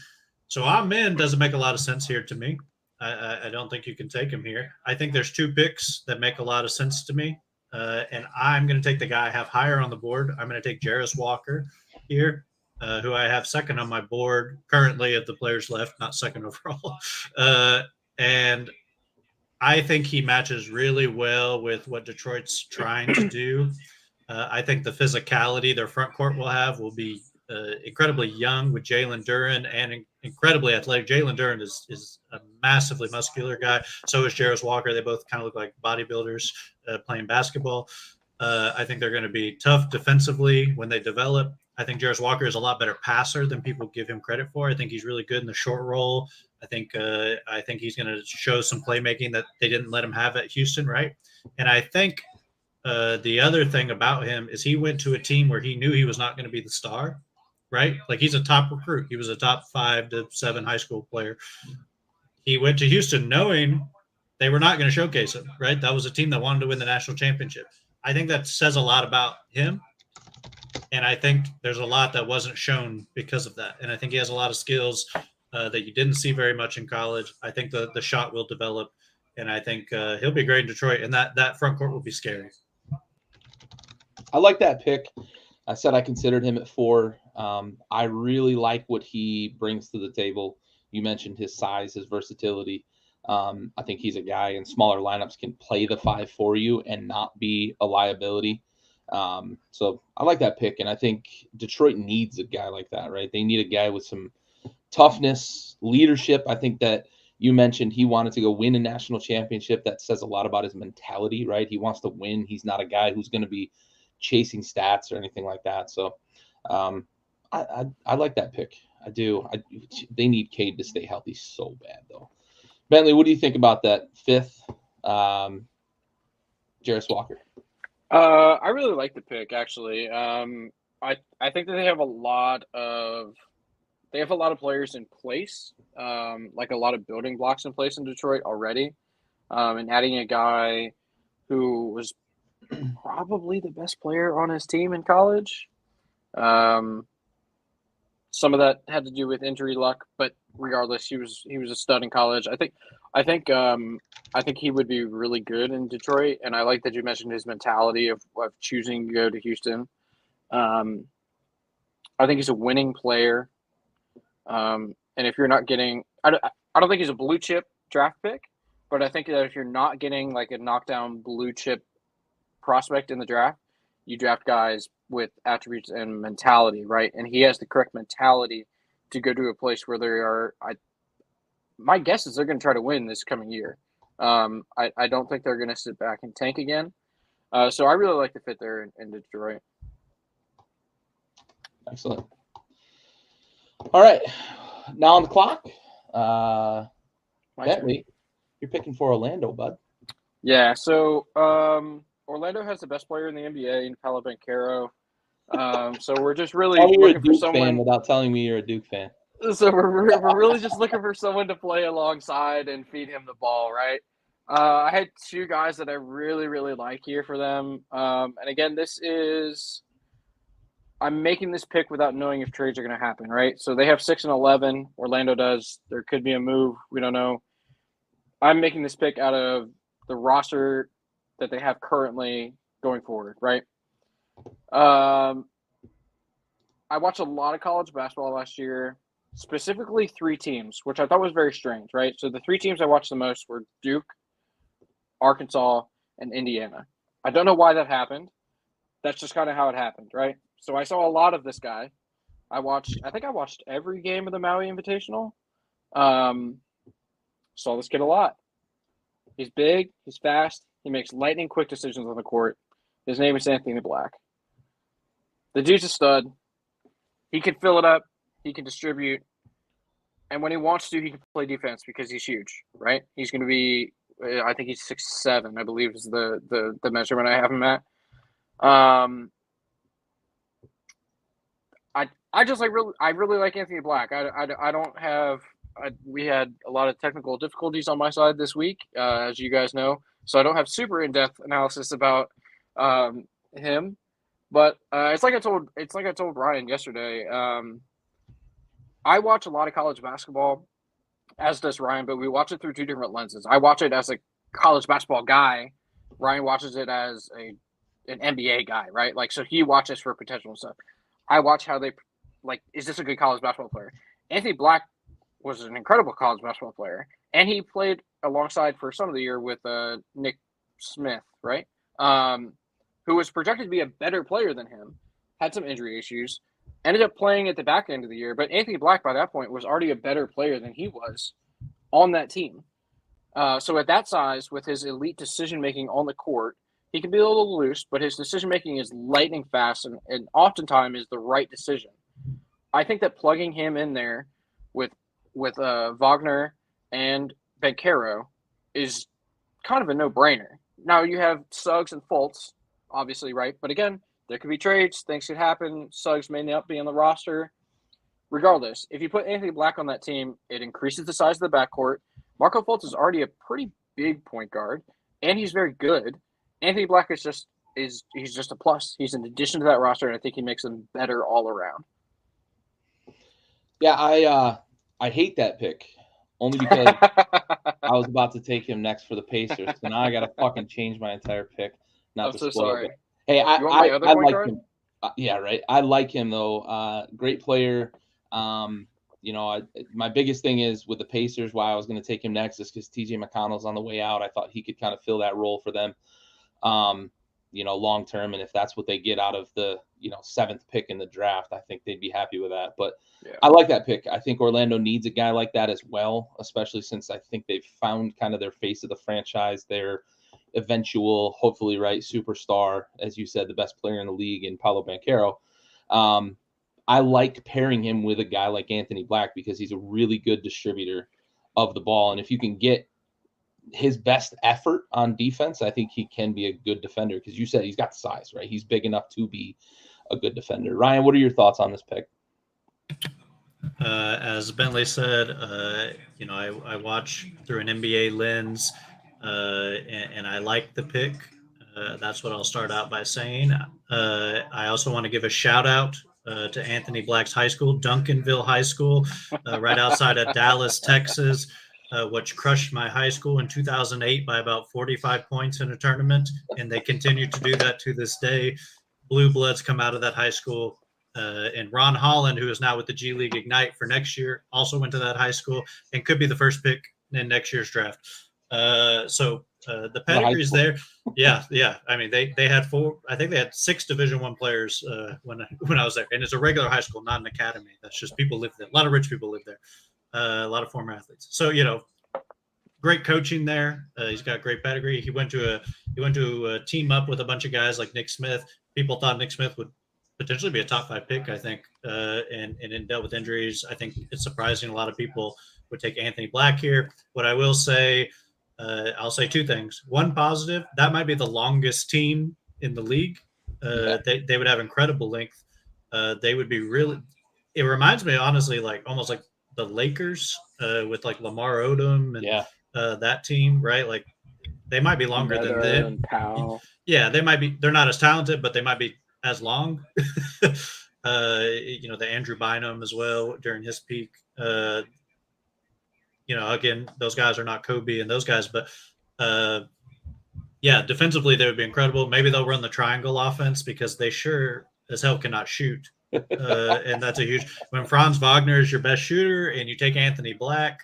So Amen doesn't make a lot of sense here to me. I don't think you can take him here. I think there's 2 picks that make a lot of sense to me. And I'm going to take the guy I have higher on the board. I'm going to take Jarace Walker here, who I have second on my board currently of the players left, not second overall. And I think he matches really well with what Detroit's trying to do. I think the physicality their front court will be incredibly young with Jalen Duren and incredibly athletic. Jalen Duren is a massively muscular guy. So is Jarace Walker. They both kind of look like bodybuilders playing basketball. I think they're going to be tough defensively when they develop. I think Jarace Walker is a lot better passer than people give him credit for. I think he's really good in the short roll. I think he's going to show some playmaking that they didn't let him have at Houston, right? And I think the other thing about him is he went to a team where he knew he was not going to be the star, right? Like he's a top recruit. He was a top 5 to 7 high school player. He went to Houston knowing they were not going to showcase him, right? That was a team that wanted to win the national championship. I think that says a lot about him. And I think there's a lot that wasn't shown because of that. And I think he has a lot of skills that you didn't see very much in college. I think the shot will develop. And I think he'll be great in Detroit. And that front court will be scary. I like that pick. I said I considered him at 4. I really like what he brings to the table. You mentioned his size, his versatility. I think he's a guy in smaller lineups can play the 5 for you and not be a liability. So I like that pick. And I think Detroit needs a guy like that, right? They need a guy with some toughness, leadership. I think that you mentioned he wanted to go win a national championship. That says a lot about his mentality, right? He wants to win. He's not a guy who's going to be chasing stats or anything like that. So I like that pick. I do. They need Cade to stay healthy so bad, though. Bentley, what do you think about that 5th, Jarace Walker? I really like the pick, actually. I think that they have a lot of players in place, like a lot of building blocks in place in Detroit already, and adding a guy who was probably the best player on his team in college. Some of that had to do with injury luck, but regardless, he was a stud in college. I think he would be really good in Detroit, and I like that you mentioned his mentality of choosing to go to Houston. I think he's a winning player, and if you're not getting, I don't think he's a blue chip draft pick, but I think that if you're not getting like a knockdown blue chip prospect in the draft, you draft guys with attributes and mentality, right? And he has the correct mentality to go to a place where they are. My guess is they're going to try to win this coming year. I don't think they're going to sit back and tank again. So I really like the fit there in Detroit. Excellent. All right. Now on the clock, Bentley, you're picking for Orlando, bud. Yeah, so Orlando has the best player in the NBA in Paolo Banchero. So we're just really looking for someone. Fan without telling me you're a Duke fan. So we're really just looking for someone to play alongside and feed him the ball, right? I had 2 guys that I really, really like here for them. And again, I'm making this pick without knowing if trades are going to happen, right? So they have 6 and 11. Orlando does. There could be a move. We don't know. I'm making this pick out of the roster that they have currently going forward, right? I watched a lot of college basketball last year, specifically 3 teams, which I thought was very strange, right? So the 3 teams I watched the most were Duke, Arkansas, and Indiana. I don't know why that happened. That's just kind of how it happened, right? So I saw a lot of this guy. I think I watched every game of the Maui Invitational. Saw this kid a lot. He's big, he's fast, he makes lightning quick decisions on the court. His name is Anthony Black. The dude's a stud. He can fill it up, he can distribute, and when he wants to, he can play defense because he's huge, right? He's going to be, I think he's 6'7", I believe is the measurement I have him at. I really like Anthony Black. I don't have. We had a lot of technical difficulties on my side this week, as you guys know, so I don't have super in-depth analysis about him. But it's like I told Ryan yesterday. I watch a lot of college basketball, as does Ryan, but we watch it through 2 different lenses. I watch it as a college basketball guy. Ryan watches it as an NBA guy, right? Like, so he watches for potential and stuff. I watch how they, like, is this a good college basketball player? Anthony Black was an incredible college basketball player, and he played alongside for some of the year with Nick Smith, right? Who was projected to be a better player than him, had some injury issues, ended up playing at the back end of the year, but Anthony Black by that point was already a better player than he was on that team. So at that size, with his elite decision-making on the court, he can be a little loose, but his decision-making is lightning fast and oftentimes is the right decision. I think that plugging him in there with Wagner and Banchero is kind of a no-brainer. Now you have Suggs and Fultz, obviously, right? But again, there could be trades. Things could happen. Suggs may not be on the roster. Regardless, if you put Anthony Black on that team, it increases the size of the backcourt. Marco Fultz is already a pretty big point guard, and he's very good. Anthony Black is just a plus. He's an addition to that roster, and I think he makes them better all around. Yeah, I hate that pick only because I was about to take him next for the Pacers, so now I got to fucking change my entire pick. I'm so sorry. Hey, I like guard? him. Yeah, right. I like him though. Great player. My biggest thing is with the Pacers, why I was going to take him next is because TJ McConnell's on the way out. I thought he could kind of fill that role for them. long term. And if that's what they get out of the, 7th pick in the draft, I think they'd be happy with that. But I like that pick. I think Orlando needs a guy like that as well, especially since I think they've found kind of their face of the franchise, their eventual, hopefully, right, superstar, as you said, the best player in the league in Paolo Banchero. I like pairing him with a guy like Anthony Black because he's a really good distributor of the ball. And if you can get his best effort on defense, I think he can be a good defender because you said he's got the size, right? He's big enough to be a good defender. Ryan, what are your thoughts on this pick? As Bentley said, I watch through an NBA lens, and I like the pick. That's what I'll start out by saying. I also want to give a shout out to Anthony Black's high school, Duncanville High School, right outside of Dallas, Texas, which crushed my high school in 2008 by about 45 points in a tournament. And they continue to do that to this day. Blue Bloods come out of that high school. And Ron Holland, who is now with the G League Ignite for next year, also went to that high school and could be the first pick in next year's draft. So the pedigree's there. Yeah. I mean, they had 4. I think they had 6 Division I players when I was there, and it's a regular high school, not an academy. That's just people live there. A lot of rich people live there. A lot of former athletes. So great coaching there. He's got great pedigree. He went to a team up with a bunch of guys like Nick Smith. People thought Nick Smith would potentially be a top 5 pick, I think, and it dealt with injuries. I think it's surprising a lot of people would take Anthony Black here. What I will say, I'll say 2 things. One positive, that might be the longest team in the league. They would have incredible length. They would be really – it reminds me, honestly, almost like the Lakers with Lamar Odom and that team, right? Like they might be longer than them. Yeah, they might be – they're not as talented, but they might be as long. The Andrew Bynum as well during his peak. Again, those guys are not Kobe and those guys, but defensively they would be incredible. Maybe they'll run the triangle offense because they sure as hell cannot shoot. And that's a huge, when Franz Wagner is your best shooter and you take Anthony Black,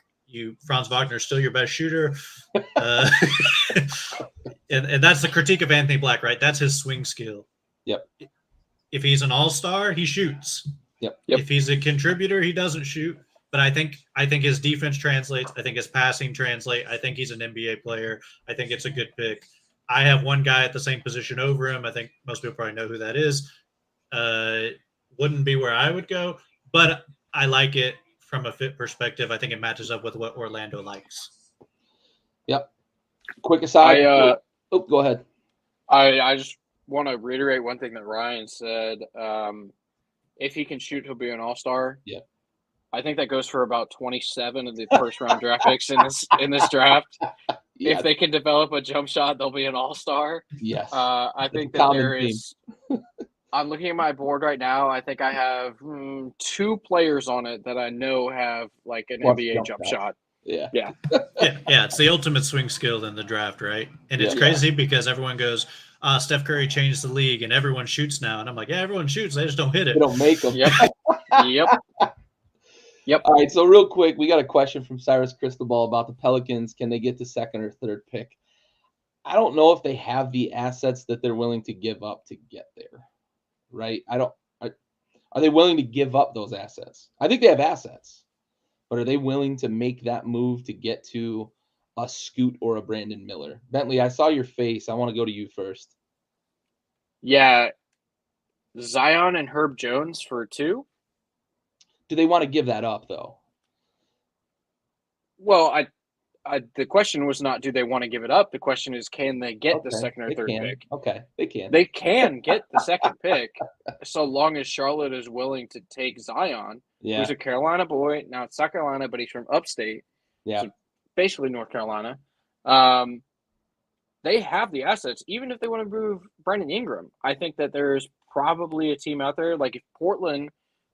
Franz Wagner is still your best shooter. And that's the critique of Anthony Black, right? That's his swing skill. Yep. If he's an all-star, he shoots. Yep. If he's a contributor, he doesn't shoot. But I think his defense translates. I think his passing translates. I think he's an NBA player. I think it's a good pick. I have one guy at the same position over him. I think most people probably know who that is. Wouldn't be where I would go, but I like it from a fit perspective. I think it matches up with what Orlando likes. Yep. Quick aside. Go ahead. I just want to reiterate one thing that Ryan said. If he can shoot, he'll be an all-star. Yeah. I think that goes for about 27 of the first-round draft picks in this draft. Yeah. If they can develop a jump shot, they'll be an all-star. Yes. I think that there is – I'm looking at my board right now. I think I have 2 players on it that I know have an NBA jump shot. Yeah. Yeah. It's the ultimate swing skill in the draft, right? And it's crazy because everyone goes, Steph Curry changed the league and everyone shoots now. And I'm like, yeah, everyone shoots. They just don't hit it. They don't make them. Yep. All right, so real quick, we got a question from Cyrus Cristobal about the Pelicans. Can they get the 2nd or 3rd pick? I don't know if they have the assets that they're willing to give up to get there, right? Are they willing to give up those assets? I think they have assets, but are they willing to make that move to get to a Scoot or a Brandon Miller? Bentley, I saw your face. I want to go to you first. Yeah. Zion and Herb Jones for 2? Do they want to give that up, though? Well, the question was not do they want to give it up. The question is, can they get the 2nd or 3rd pick? Okay, they can. They can get the 2nd pick so long as Charlotte is willing to take Zion, who's a Carolina boy. Now, it's South Carolina, but he's from upstate. Yeah. So basically North Carolina. They have the assets, even if they want to move Brandon Ingram. I think that there's probably a team out there, if Portland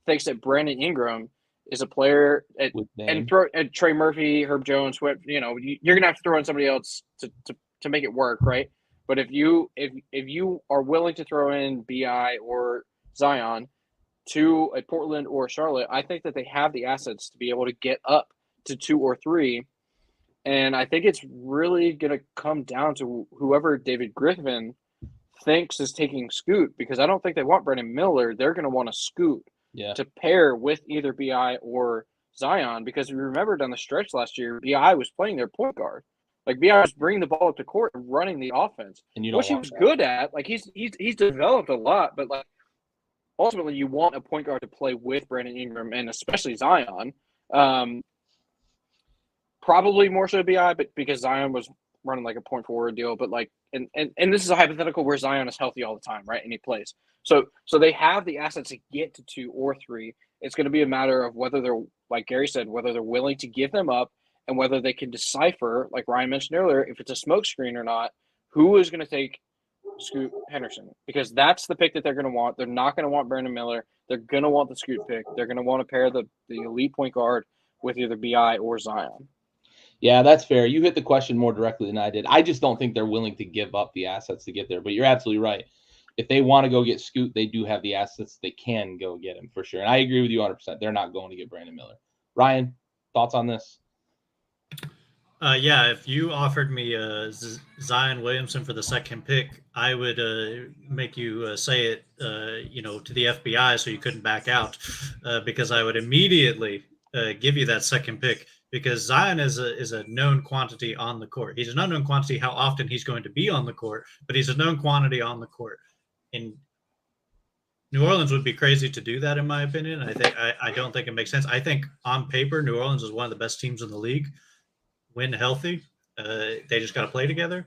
thinks that Brandon Ingram is a player and Trey Murphy, Herb Jones, you're gonna have to throw in somebody else to make it work, right? But if you are willing to throw in BI or Zion to a Portland or Charlotte, I think that they have the assets to be able to get up to 2 or 3. And I think it's really gonna come down to whoever David Griffin thinks is taking Scoot, because I don't think they want Brandon Miller. They're going to want to Scoot to pair with either BI or Zion, because if you remember down the stretch last year, BI was playing their point guard. Like, BI was bringing the ball up to court and running the offense, which he was good at. Like, he's developed a lot, but like ultimately you want a point guard to play with Brandon Ingram and especially Zion. Probably more so BI, but because Zion was running like a point forward deal, but like and this is a hypothetical where Zion is healthy all the time, right? And he plays. So they have the assets to get to 2 or 3. It's going to be a matter of whether they're, like Gary said, whether they're willing to give them up and whether they can decipher, like Ryan mentioned earlier, if it's a smokescreen or not, who is going to take Scoot Henderson, because that's the pick that they're going to want. They're not going to want Brandon Miller. They're going to want the Scoot pick. They're going to want to pair the elite point guard with either BI or Zion. Yeah, that's fair. You hit the question more directly than I did. I just don't think they're willing to give up the assets to get there. But you're absolutely right. If they want to go get Scoot, they do have the assets. They can go get him for sure. And I agree with you 100%. They're not going to get Brandon Miller. Ryan, thoughts on this? Yeah, if you offered me Zion Williamson for the second pick, I would make you say it, to the FBI so you couldn't back out, because I would immediately give you that second pick, because Zion is a known quantity on the court. He's an unknown quantity how often he's going to be on the court, but he's a known quantity on the court. And New Orleans would be crazy to do that, in my opinion. I don't think it makes sense. I think on paper, New Orleans is one of the best teams in the league. When healthy, they just got to play together.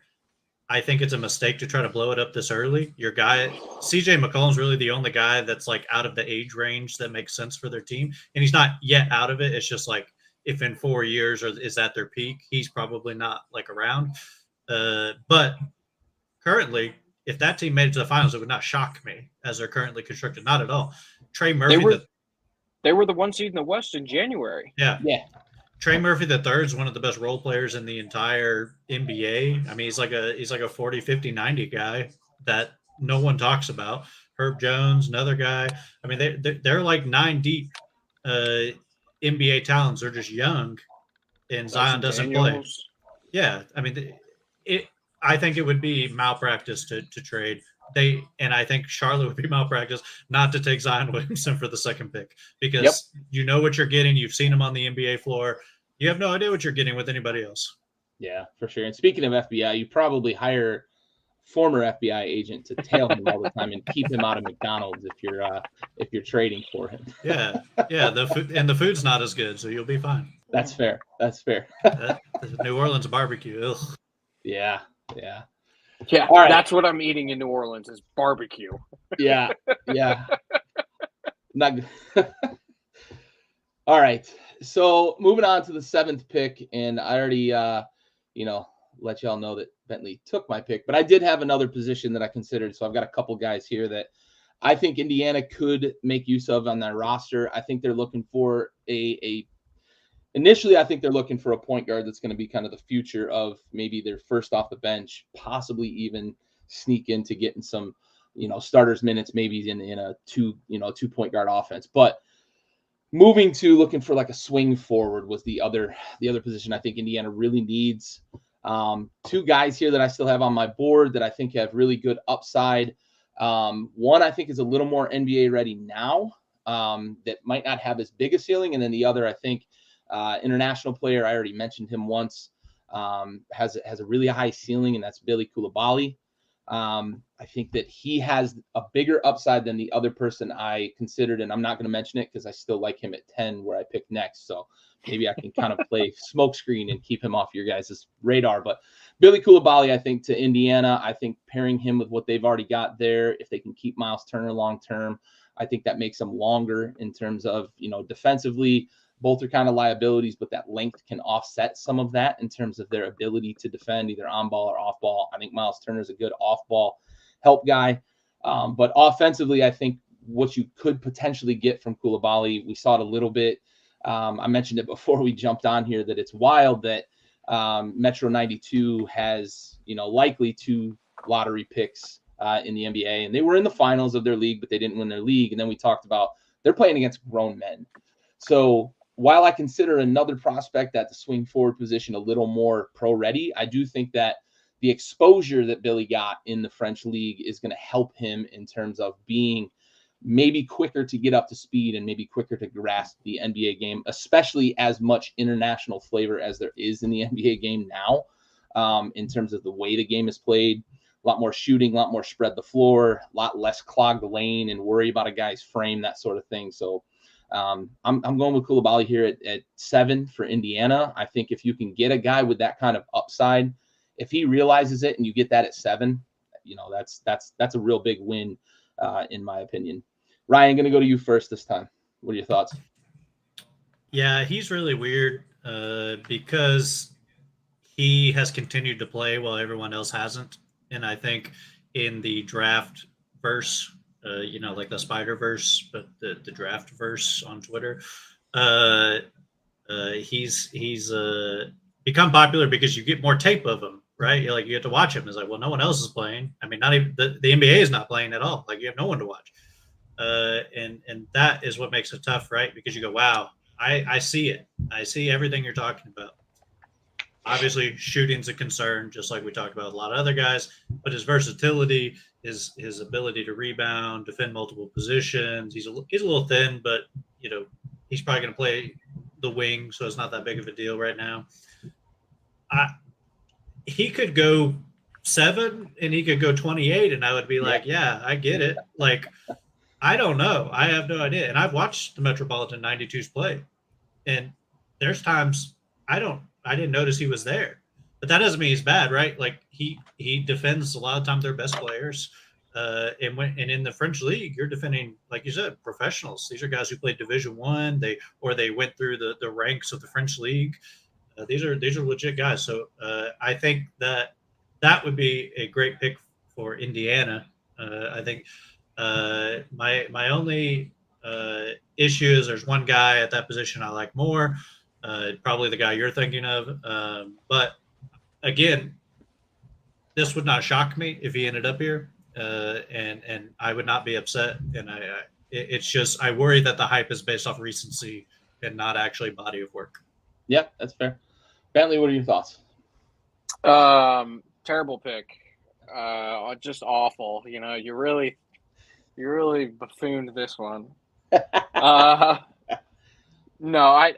I think it's a mistake to try to blow it up this early. Your guy, CJ McCollum's really the only guy that's like out of the age range that makes sense for their team. And he's not yet out of it. It's just like, if in 4 years or is that their peak, he's probably not like around. But currently, if that team made it to the finals, it would not shock me as they're currently constructed. Not at all. Trey Murphy. They were the 1 seed in the West in January. Yeah. Trey Murphy III is one of the best role players in the entire NBA. I mean, he's like a 40, 50, 90 guy that no one talks about. Herb Jones, another guy. I mean, they're like 9 deep NBA talents. They're just young, and Zion doesn't play. Yeah, I mean, I think it would be malpractice to trade. I think Charlotte would be malpractice not to take Zion Williamson for the second pick, because you know what you're getting. You've seen him on the NBA floor. You have no idea what you're getting with anybody else. Yeah, for sure. And speaking of FBI, you probably hire former FBI agent to tail him all the time and keep him out of McDonald's if you're trading for him. Yeah. The food's not as good, so you'll be fine. That's fair. New Orleans barbecue. Ugh. Yeah. Yeah, all right. That's what I'm eating in New Orleans is barbecue. Yeah. Not good. All right. So moving on to the 7th pick, and I already, let y'all know that Bentley took my pick, but I did have another position that I considered. So I've got a couple guys here that I think Indiana could make use of on their roster. I think they're looking for initially, I think they're looking for a point guard that's going to be kind of the future of maybe their first off the bench, possibly even sneak into getting some, starters minutes, maybe in a 2 point guard offense. But moving to looking for like a swing forward was the other position I think Indiana really needs. 2 guys here that I still have on my board that I think have really good upside. One I think is a little more NBA ready now, that might not have as big a ceiling, and then the other I think international player, I already mentioned him once, has a really high ceiling, and that's Billy Coulibaly. I think that he has a bigger upside than the other person I considered, and I'm not going to mention it because I still like him at 10 where I picked next. So maybe I can kind of play smokescreen and keep him off your guys' radar. But Billy Coulibaly, I think, to Indiana, I think pairing him with what they've already got there, if they can keep Miles Turner long term, I think that makes them longer in terms of, defensively. Both are kind of liabilities, but that length can offset some of that in terms of their ability to defend either on ball or off ball. I think Miles Turner is a good off ball help guy. But offensively, I think what you could potentially get from Coulibaly, we saw it a little bit. I mentioned it before we jumped on here that it's wild that Metro 92 has, likely 2 lottery picks in the NBA. And they were in the finals of their league, but they didn't win their league. And then we talked about they're playing against grown men. So while I consider another prospect at the swing forward position a little more pro ready, I do think that the exposure that Billy got in the French league is going to help him in terms of being maybe quicker to get up to speed and maybe quicker to grasp the NBA game, especially as much international flavor as there is in the NBA game now, in terms of the way the game is played. A lot more shooting, a lot more spread the floor, a lot less clog the lane and worry about a guy's frame, that sort of thing. So I'm going with Coulibaly here at 7 for Indiana. I think if you can get a guy with that kind of upside, if he realizes it and you get that at 7, that's a real big win, in my opinion. Ryan, going to go to you first this time. What are your thoughts? Yeah, he's really weird because he has continued to play while everyone else hasn't. And I think in the draft verse, like the Spider Verse, but the draft verse on Twitter, he's become popular because you get more tape of him, right? You get to watch him. It's like, well, no one else is playing. I mean, not even the NBA is not playing at all. Like, you have no one to watch. And that is what makes it tough, right? Because you go, wow, I see it. I see everything you're talking about. Obviously, shooting's a concern, just like we talked about a lot of other guys, but his versatility, his ability to rebound, defend multiple positions. He's a little thin, but he's probably going to play the wing, so it's not that big of a deal right now. He could go 7 and he could go 28, and I would be like, yeah, I get it. Like, I don't know. I have no idea. And I've watched the Metropolitan 92s play, and there's times I didn't notice he was there, but that doesn't mean he's bad, right? Like he defends a lot of times their best players. And in the French league, you're defending, like you said, professionals. These are guys who played Division I, they went through the ranks of the French league. These are legit guys. So I think that would be a great pick for Indiana. I think my only issue is there's one guy at that position I like more. Probably the guy you're thinking of. But again, this would not shock me if he ended up here, and I would not be upset. And it's just I worry that the hype is based off recency and not actually body of work. Yeah, that's fair. Bentley, what are your thoughts? Terrible pick. Just awful. You really buffooned this one. No,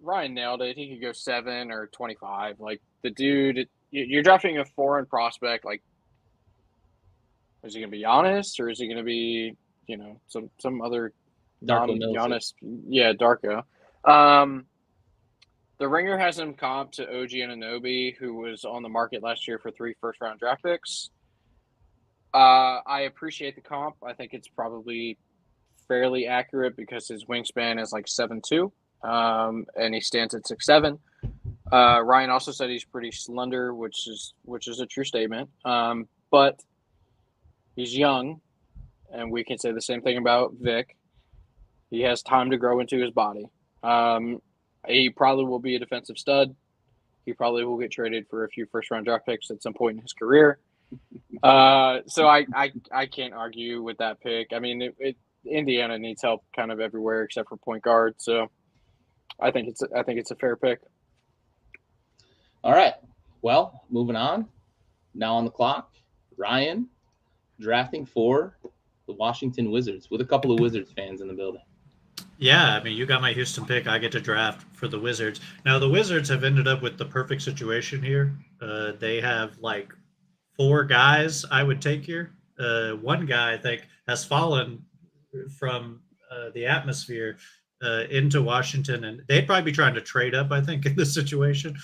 Ryan nailed it. He could go 7 or 25. Like, the dude, you're drafting a foreign prospect. Like, is he going to be Giannis, or is he going to be, some other non-Giannis? Yeah, Darko. The Ringer has him comp to OG Anunoby, who was on the market last year for 3 first-round draft picks. I appreciate the comp. I think it's probably fairly accurate because his wingspan is like 7'2". And he stands at 6'7". Ryan also said he's pretty slender, which is a true statement. But he's young, and we can say the same thing about Vic. He has time to grow into his body. He probably will be a defensive stud. He probably will get traded for a few first-round draft picks at some point in his career. So I can't argue with that pick. I mean, Indiana needs help kind of everywhere except for point guard. So I think it's a fair pick. All right. Well, moving on. Now on the clock, Ryan drafting for the Washington Wizards with a couple of Wizards fans in the building. Yeah, I mean, you got my Houston pick. I get to draft for the Wizards. Now, the Wizards have ended up with the perfect situation here. They have like 4 guys I would take here. One guy, I think, has fallen from the atmosphere into Washington, and they'd probably be trying to trade up, I think, in this situation.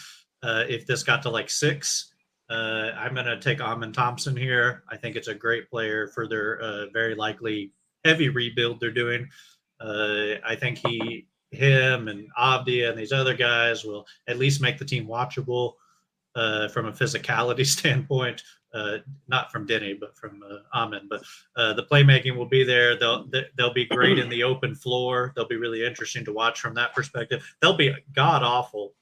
If this got to like 6, I'm going to take Amen Thompson here. I think it's a great player for their very likely heavy rebuild they're doing. I think him and Avdia and these other guys will at least make the team watchable from a physicality standpoint. Not from Denny, but from Amen. But the playmaking will be there. They'll be great in the open floor. They'll be really interesting to watch from that perspective. They'll be god awful.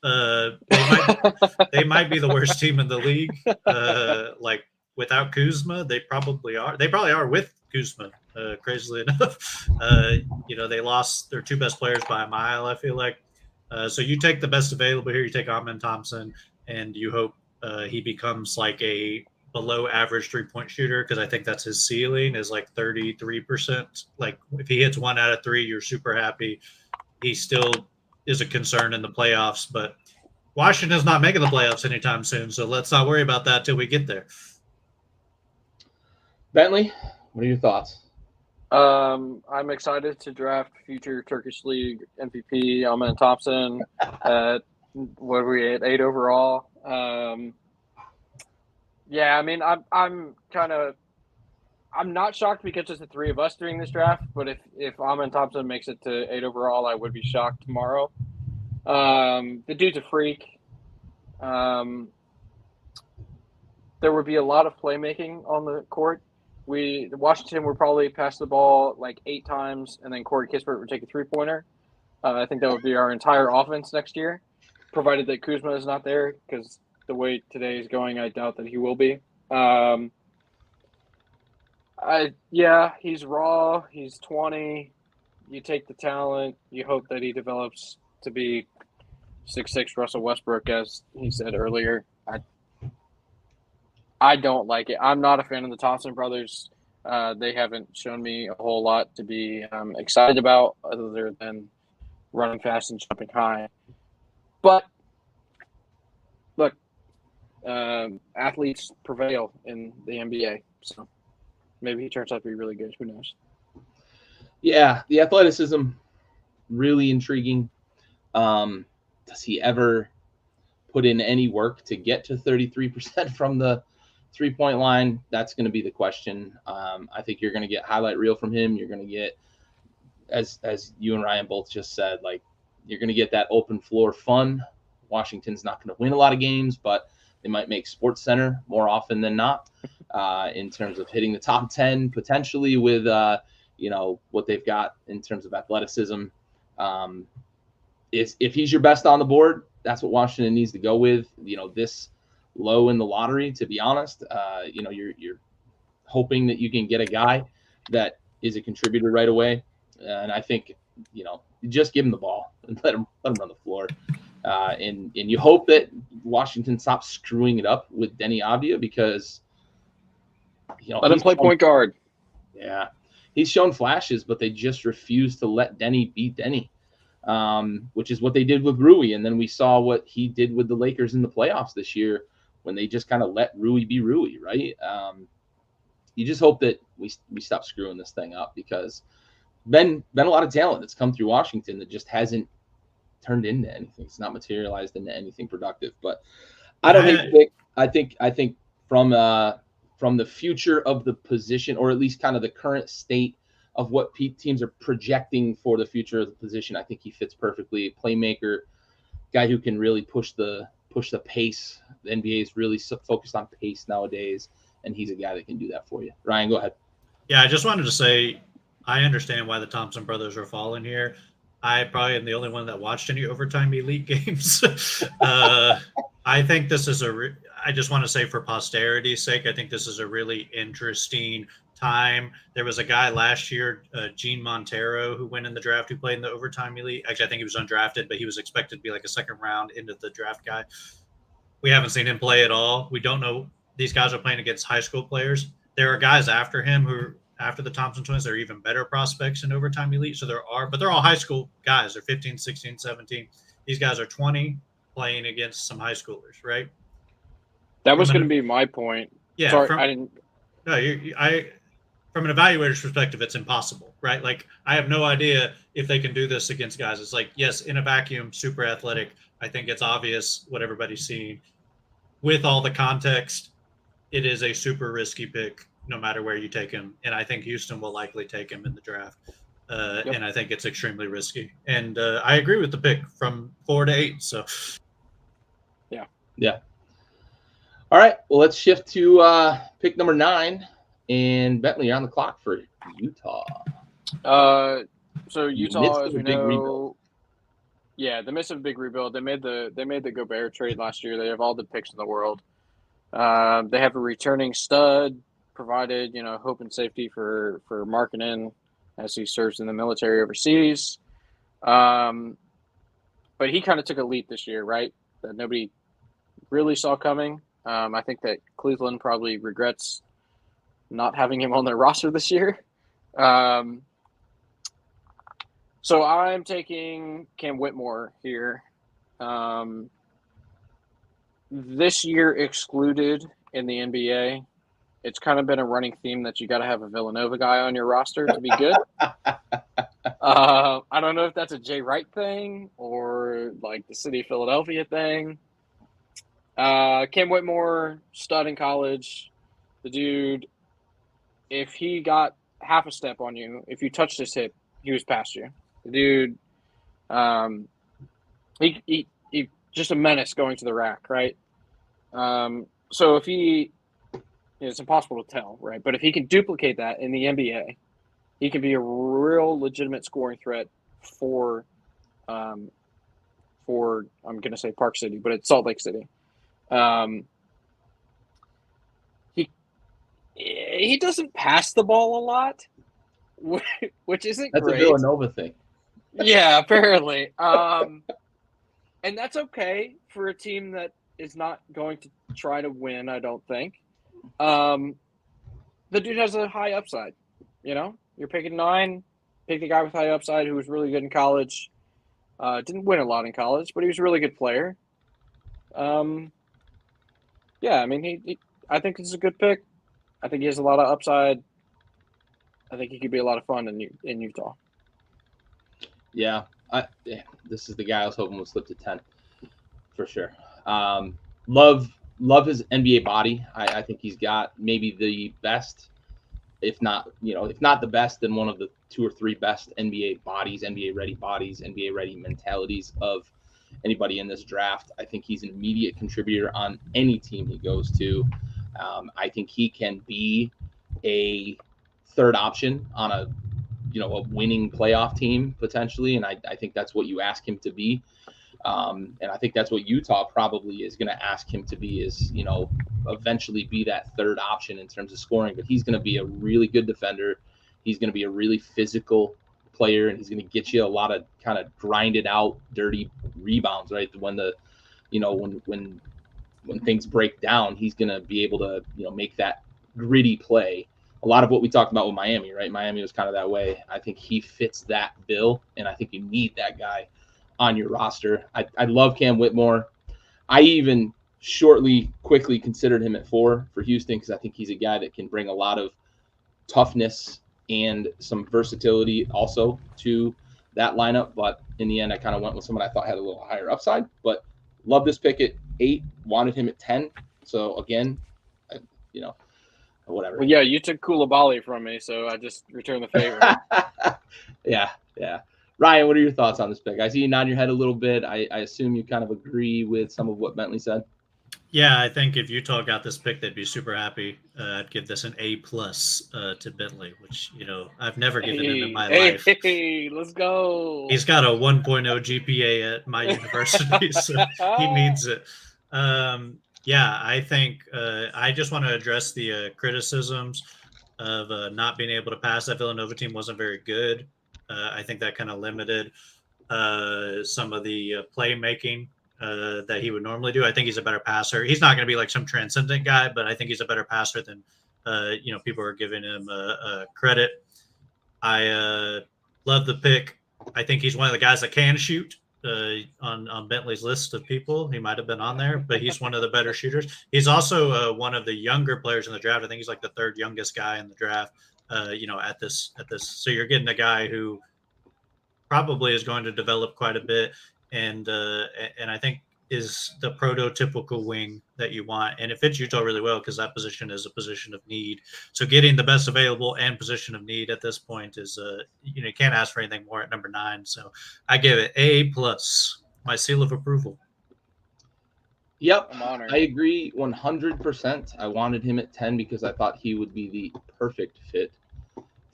They might be the worst team in the league. Like without Kuzma, they probably are. They probably are with Kuzma. Crazily enough, they lost their 2 best players by a mile. I feel like. So you take the best available here. You take Amen Thompson, and you hope he becomes like a below average 3-point shooter, because I think that's his ceiling is like 33%. Like if he hits 1 out of 3, you're super happy. He still is a concern in the playoffs, but Washington's not making the playoffs anytime soon, so let's not worry about that till we get there. Bentley, what are your thoughts? I'm excited to draft future Turkish League MVP Amen Thompson at what are we at 8 overall. Yeah, I mean, I'm not shocked because it's the three of us doing this draft, but if Amen Thompson makes it to 8 overall, I would be shocked tomorrow. The dude's a freak. There would be a lot of playmaking on the court. Washington would probably pass the ball like 8 times, and then Corey Kispert would take a 3-pointer. I think that would be our entire offense next year, provided that Kuzma is not there, because the way today is going, I doubt that he will be. He's raw. He's 20. You take the talent. You hope that he develops to be 6'6" Russell Westbrook, as he said earlier. I don't like it. I'm not a fan of the Thompson brothers. They haven't shown me a whole lot to be excited about, other than running fast and jumping high. But look, athletes prevail in the NBA, so maybe he turns out to be really good. Who knows? Yeah, the athleticism, really intriguing. Does he ever put in any work to get to 33% from the 3-point line? That's going to be the question. I think you're going to get highlight reel from him. You're going to get, as you and Ryan both just said, like, you're going to get that open floor fun. Washington's not going to win a lot of games, but they might make Sports Center more often than not, in terms of hitting the top 10 potentially with what they've got in terms of athleticism. If he's your best on the board, that's what Washington needs to go with. This low in the lottery, to be honest. You're hoping that you can get a guy that is a contributor right away, and I think just give him the ball and let him run the floor, and you hope that Washington stops screwing it up with Denny Avdia, because let him play point guard. Yeah, he's shown flashes, but they just refuse to let Denny beat Denny. Which is what they did with Rui, and then we saw what he did with the Lakers in the playoffs this year when they just kind of let Rui be Rui, right? You just hope that we stop screwing this thing up, because been a lot of talent that's come through Washington that just hasn't turned into anything. It's not materialized into anything productive. But I don't think I think from the future of the position, or at least kind of the current state of what teams are projecting for the future of the position, I think he fits perfectly. Playmaker, guy who can really push the pace. The NBA is really focused on pace nowadays, and he's a guy that can do that for you. Ryan, go ahead. Yeah, I just wanted to say I understand why the Thompson brothers are falling here. I probably am the only one that watched any overtime elite games. I think this is I just want to say, for posterity's sake, I think this is a really interesting time. There was a guy last year, Gene Montero, who went in the draft, who played in the overtime elite. Actually, I think he was undrafted, but he was expected to be like a second round into the draft guy. We haven't seen him play at all. We don't know. These guys are playing against high school players. There are guys after him who, after the Thompson twins, they're even better prospects in overtime elite. So but they're all high school guys. They're 15, 16, 17. These guys are 20 playing against some high schoolers, right? That was going to be my point. Yeah. Sorry, I didn't. No, from an evaluator's perspective, it's impossible, right? Like, I have no idea if they can do this against guys. It's like, yes, in a vacuum, super athletic. I think it's obvious what everybody's seeing. With all the context, it is a super risky pick, no matter where you take him. And I think Houston will likely take him in the draft. And I think it's extremely risky. And I agree with the pick from 4 to 8. So, yeah. All right. Well, let's shift to pick number 9. And Bentley, you're on the clock for Utah. So Utah, as we know, the midst of a big rebuild. They made the Gobert trade last year. They have all the picks in the world. They have a returning stud, provided hope and safety for Markkanen as he serves in the military overseas. But he kind of took a leap this year, right? That nobody really saw coming. I think that Cleveland probably regrets not having him on their roster this year. So I'm taking Cam Whitmore here. This year excluded in the NBA. It's kind of been a running theme that you got to have a Villanova guy on your roster to be good. I don't know if that's a Jay Wright thing or like the city of Philadelphia thing. Cam Whitmore, stud in college. The dude, if he got half a step on you, if you touched his hip, he was past you. The dude, he just a menace going to the rack, right? So if he, it's impossible to tell, right? But if he can duplicate that in the NBA, he can be a real legitimate scoring threat for I'm going to say Park City, but it's Salt Lake City. He doesn't pass the ball a lot, which isn't That's great. a Villanova thing. Yeah, apparently. And that's okay for a team that is not going to try to win, I don't think. The dude has a high upside. You know, you're picking 9, pick the guy with high upside who was really good in college. Didn't win a lot in college, but he was a really good player. Yeah, I mean, I think it's a good pick. I think he has a lot of upside. I think he could be a lot of fun in Utah. Yeah, this is the guy I was hoping would slip to 10 for sure. Love his NBA body. I think he's got maybe the best, if not the best, then one of the 2 or 3 best NBA bodies, NBA ready bodies, NBA ready mentalities of anybody in this draft. I think he's an immediate contributor on any team he goes to. I think he can be a third option on a winning playoff team potentially, and I think that's what you ask him to be. And I think that's what Utah probably is going to ask him to be, is eventually be that third option in terms of scoring. But he's going to be a really good defender. He's going to be a really physical player, and he's going to get you a lot of kind of grinded out, dirty rebounds, right? When when things break down, he's going to be able to make that gritty play. A lot of what we talked about with Miami, right? Miami was kind of that way. I think he fits that bill, and I think you need that guy on your roster. I love Cam Whitmore. I even quickly considered him at 4 for Houston because I think he's a guy that can bring a lot of toughness and some versatility also to that lineup. But in the end, I kind of went with someone I thought had a little higher upside. But love this pick at 8, wanted him at 10. So again, whatever. Well, yeah, you took Koulibaly from me, so I just returned the favor. Yeah. Ryan, what are your thoughts on this pick? I see you nod your head a little bit. I assume you kind of agree with some of what Bentley said. Yeah, I think if Utah got this pick, they'd be super happy. I'd give this an A+ to Bentley, which I've never given him in my life. Hey, let's go. He's got a 1.0 GPA at my university, so he needs it. Yeah, I think I just want to address the criticisms of not being able to pass. That Villanova team wasn't very good. I think that kind of limited some of the playmaking that he would normally do. I think he's a better passer. He's not going to be like some transcendent guy, but I think he's a better passer than people are giving him credit. I love the pick. I think he's one of the guys that can shoot. On Bentley's list of people, he might have been on there, but he's one of the better shooters. He's also one of the younger players in the draft. I think he's like the 3rd youngest guy in the draft. At this. So you're getting a guy who probably is going to develop quite a bit, and I think is the prototypical wing that you want, and it fits Utah really well because that position is a position of need. So getting the best available and position of need at this point is you can't ask for anything more at number 9. So I give it A+, my seal of approval. Yep, I agree 100%. I wanted him at 10 because I thought he would be the perfect fit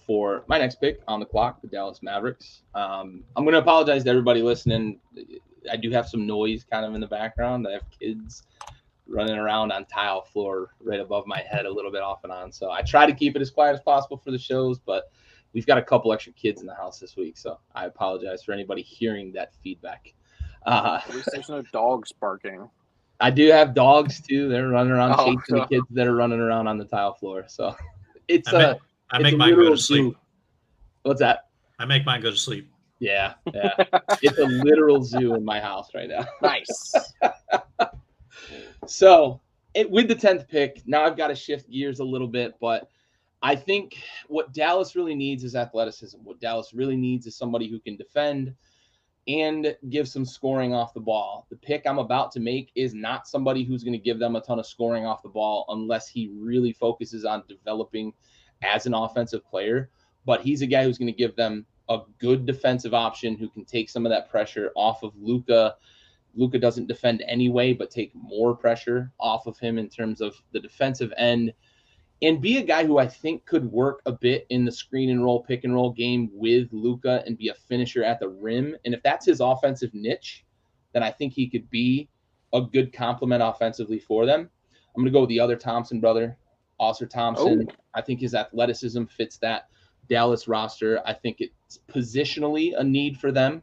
for my next pick on the clock, the Dallas Mavericks. I'm going to apologize to everybody listening. I do have some noise kind of in the background. I have kids running around on tile floor right above my head a little bit off and on. So I try to keep it as quiet as possible for the shows, but we've got a couple extra kids in the house this week. So I apologize for anybody hearing that feedback. At least there's no dogs barking. I do have dogs too. They're running around Oh, chasing the kids that are running around on the tile floor. So it's I make a mine go literal to sleep. zoo. What's that? I make mine go to sleep. Yeah. It's a literal zoo in my house right now. Nice. So with the 10th pick, now I've got to shift gears a little bit, but I think what Dallas really needs is athleticism. What Dallas really needs is somebody who can defend and give some scoring off the ball. The pick I'm about to make is not somebody who's going to give them a ton of scoring off the ball unless he really focuses on developing as an offensive player. But he's a guy who's going to give them a good defensive option who can take some of that pressure off of Luka. Luka doesn't defend anyway, but take more pressure off of him in terms of the defensive end, and be a guy who I think could work a bit in the screen and roll, pick and roll game with Luka and be a finisher at the rim. And if that's his offensive niche, then I think he could be a good complement offensively for them. I'm going to go with the other Thompson brother, Ausar Thompson. I think his athleticism fits that Dallas roster. I think it's positionally a need for them.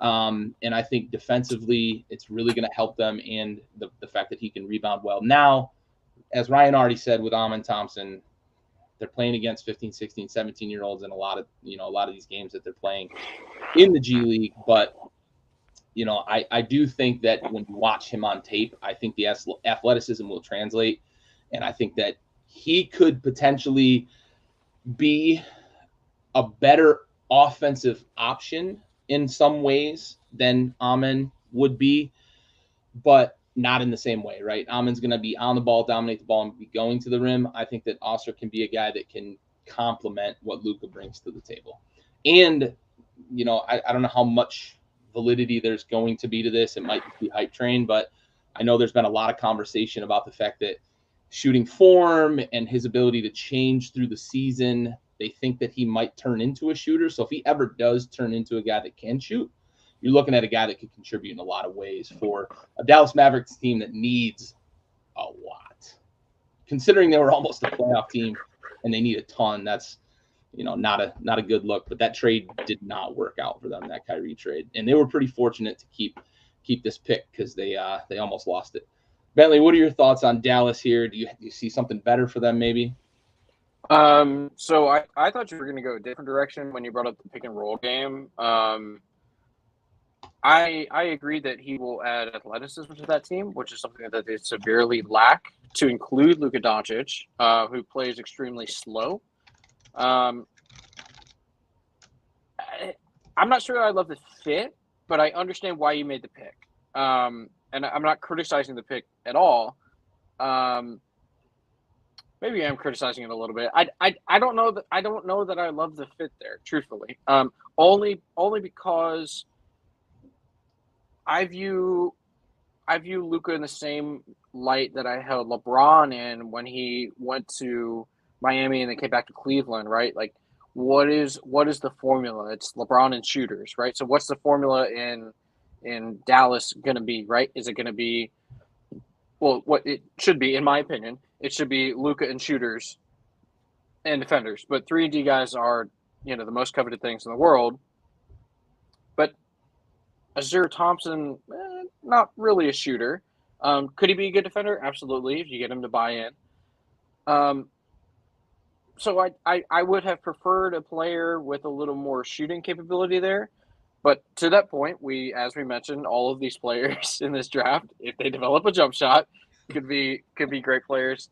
And I think defensively, it's really going to help them, and the fact that he can rebound well. Now, as Ryan already said, with Amen Thompson, they're playing against 15, 16, 17-year-olds in a lot of these games that they're playing in the G League. But, I do think that when you watch him on tape, I think the athleticism will translate. And I think that he could potentially be a better offensive option in some ways than Amen would be, but not in the same way, right? Amen's going to be on the ball, dominate the ball, and be going to the rim. I think that Ausar can be a guy that can complement what Luka brings to the table. And, I don't know how much validity there's going to be to this. It might be hype train, but I know there's been a lot of conversation about the fact that shooting form and his ability to change through the season, they think that he might turn into a shooter. So if he ever does turn into a guy that can shoot, you're looking at a guy that could contribute in a lot of ways for a Dallas Mavericks team that needs a lot. Considering they were almost a playoff team and they need a ton, that's not a good look. But that trade did not work out for them, that Kyrie trade, and they were pretty fortunate to keep this pick because they almost lost it. Bentley, what are your thoughts on Dallas here? Do you see something better for them maybe? So I thought you were going to go a different direction when you brought up the pick and roll game. I agree that he will add athleticism to that team, which is something that they severely lack, to include Luka Doncic, who plays extremely slow. I'm not sure I love the fit, but I understand why you made the pick. And I'm not criticizing the pick at all. Maybe I'm criticizing it a little bit. I don't know that I love the fit there, truthfully. Only because I view Luka in the same light that I held LeBron in when he went to Miami and then came back to Cleveland, right? Like, what is the formula? It's LeBron and shooters, right? So what's the formula in Dallas going to be, right? Is it going to be, well, what it should be, in my opinion, it should be Luka and shooters and defenders. But 3-and-D guys are, the most coveted things in the world. But Ausar Thompson, not really a shooter. Could he be a good defender? Absolutely, if you get him to buy in. So I would have preferred a player with a little more shooting capability there. But to that point, as we mentioned, all of these players in this draft, if they develop a jump shot, could be great players.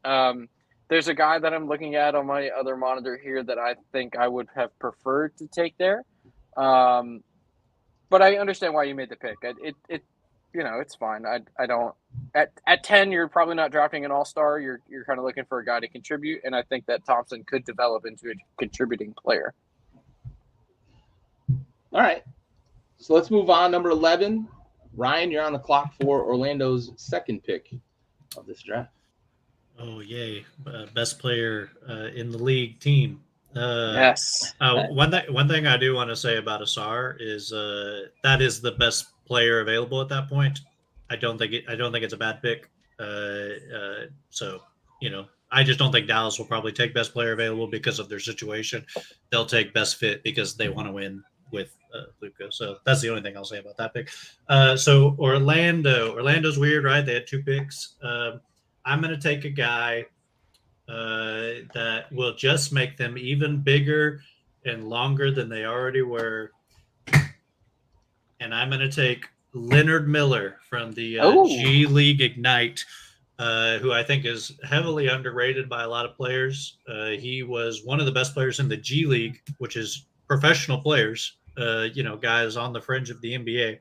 There's a guy that I'm looking at on my other monitor here that I think I would have preferred to take there. But I understand why you made the pick. It's fine. I don't at 10 you're probably not drafting an all-star. You're kind of looking for a guy to contribute, and I think that Thompson could develop into a contributing player. All right. So let's move on. Number 11, Ryan, you're on the clock for Orlando's second pick of this draft. Oh, yay. Best player in the league team. Yes. One thing I do want to say about Ausar is that is the best player available at that point. I don't think it's a bad pick. So, I just don't think Dallas will probably take best player available because of their situation. They'll take best fit because they want to win with Luka. So that's the only thing I'll say about that pick. So Orlando's weird, right? They had 2 picks. I'm going to take a guy that will just make them even bigger and longer than they already were. And I'm going to take Leonard Miller from the G League Ignite, who I think is heavily underrated by a lot of players. He was one of the best players in the G League, which is professional players, guys on the fringe of the NBA.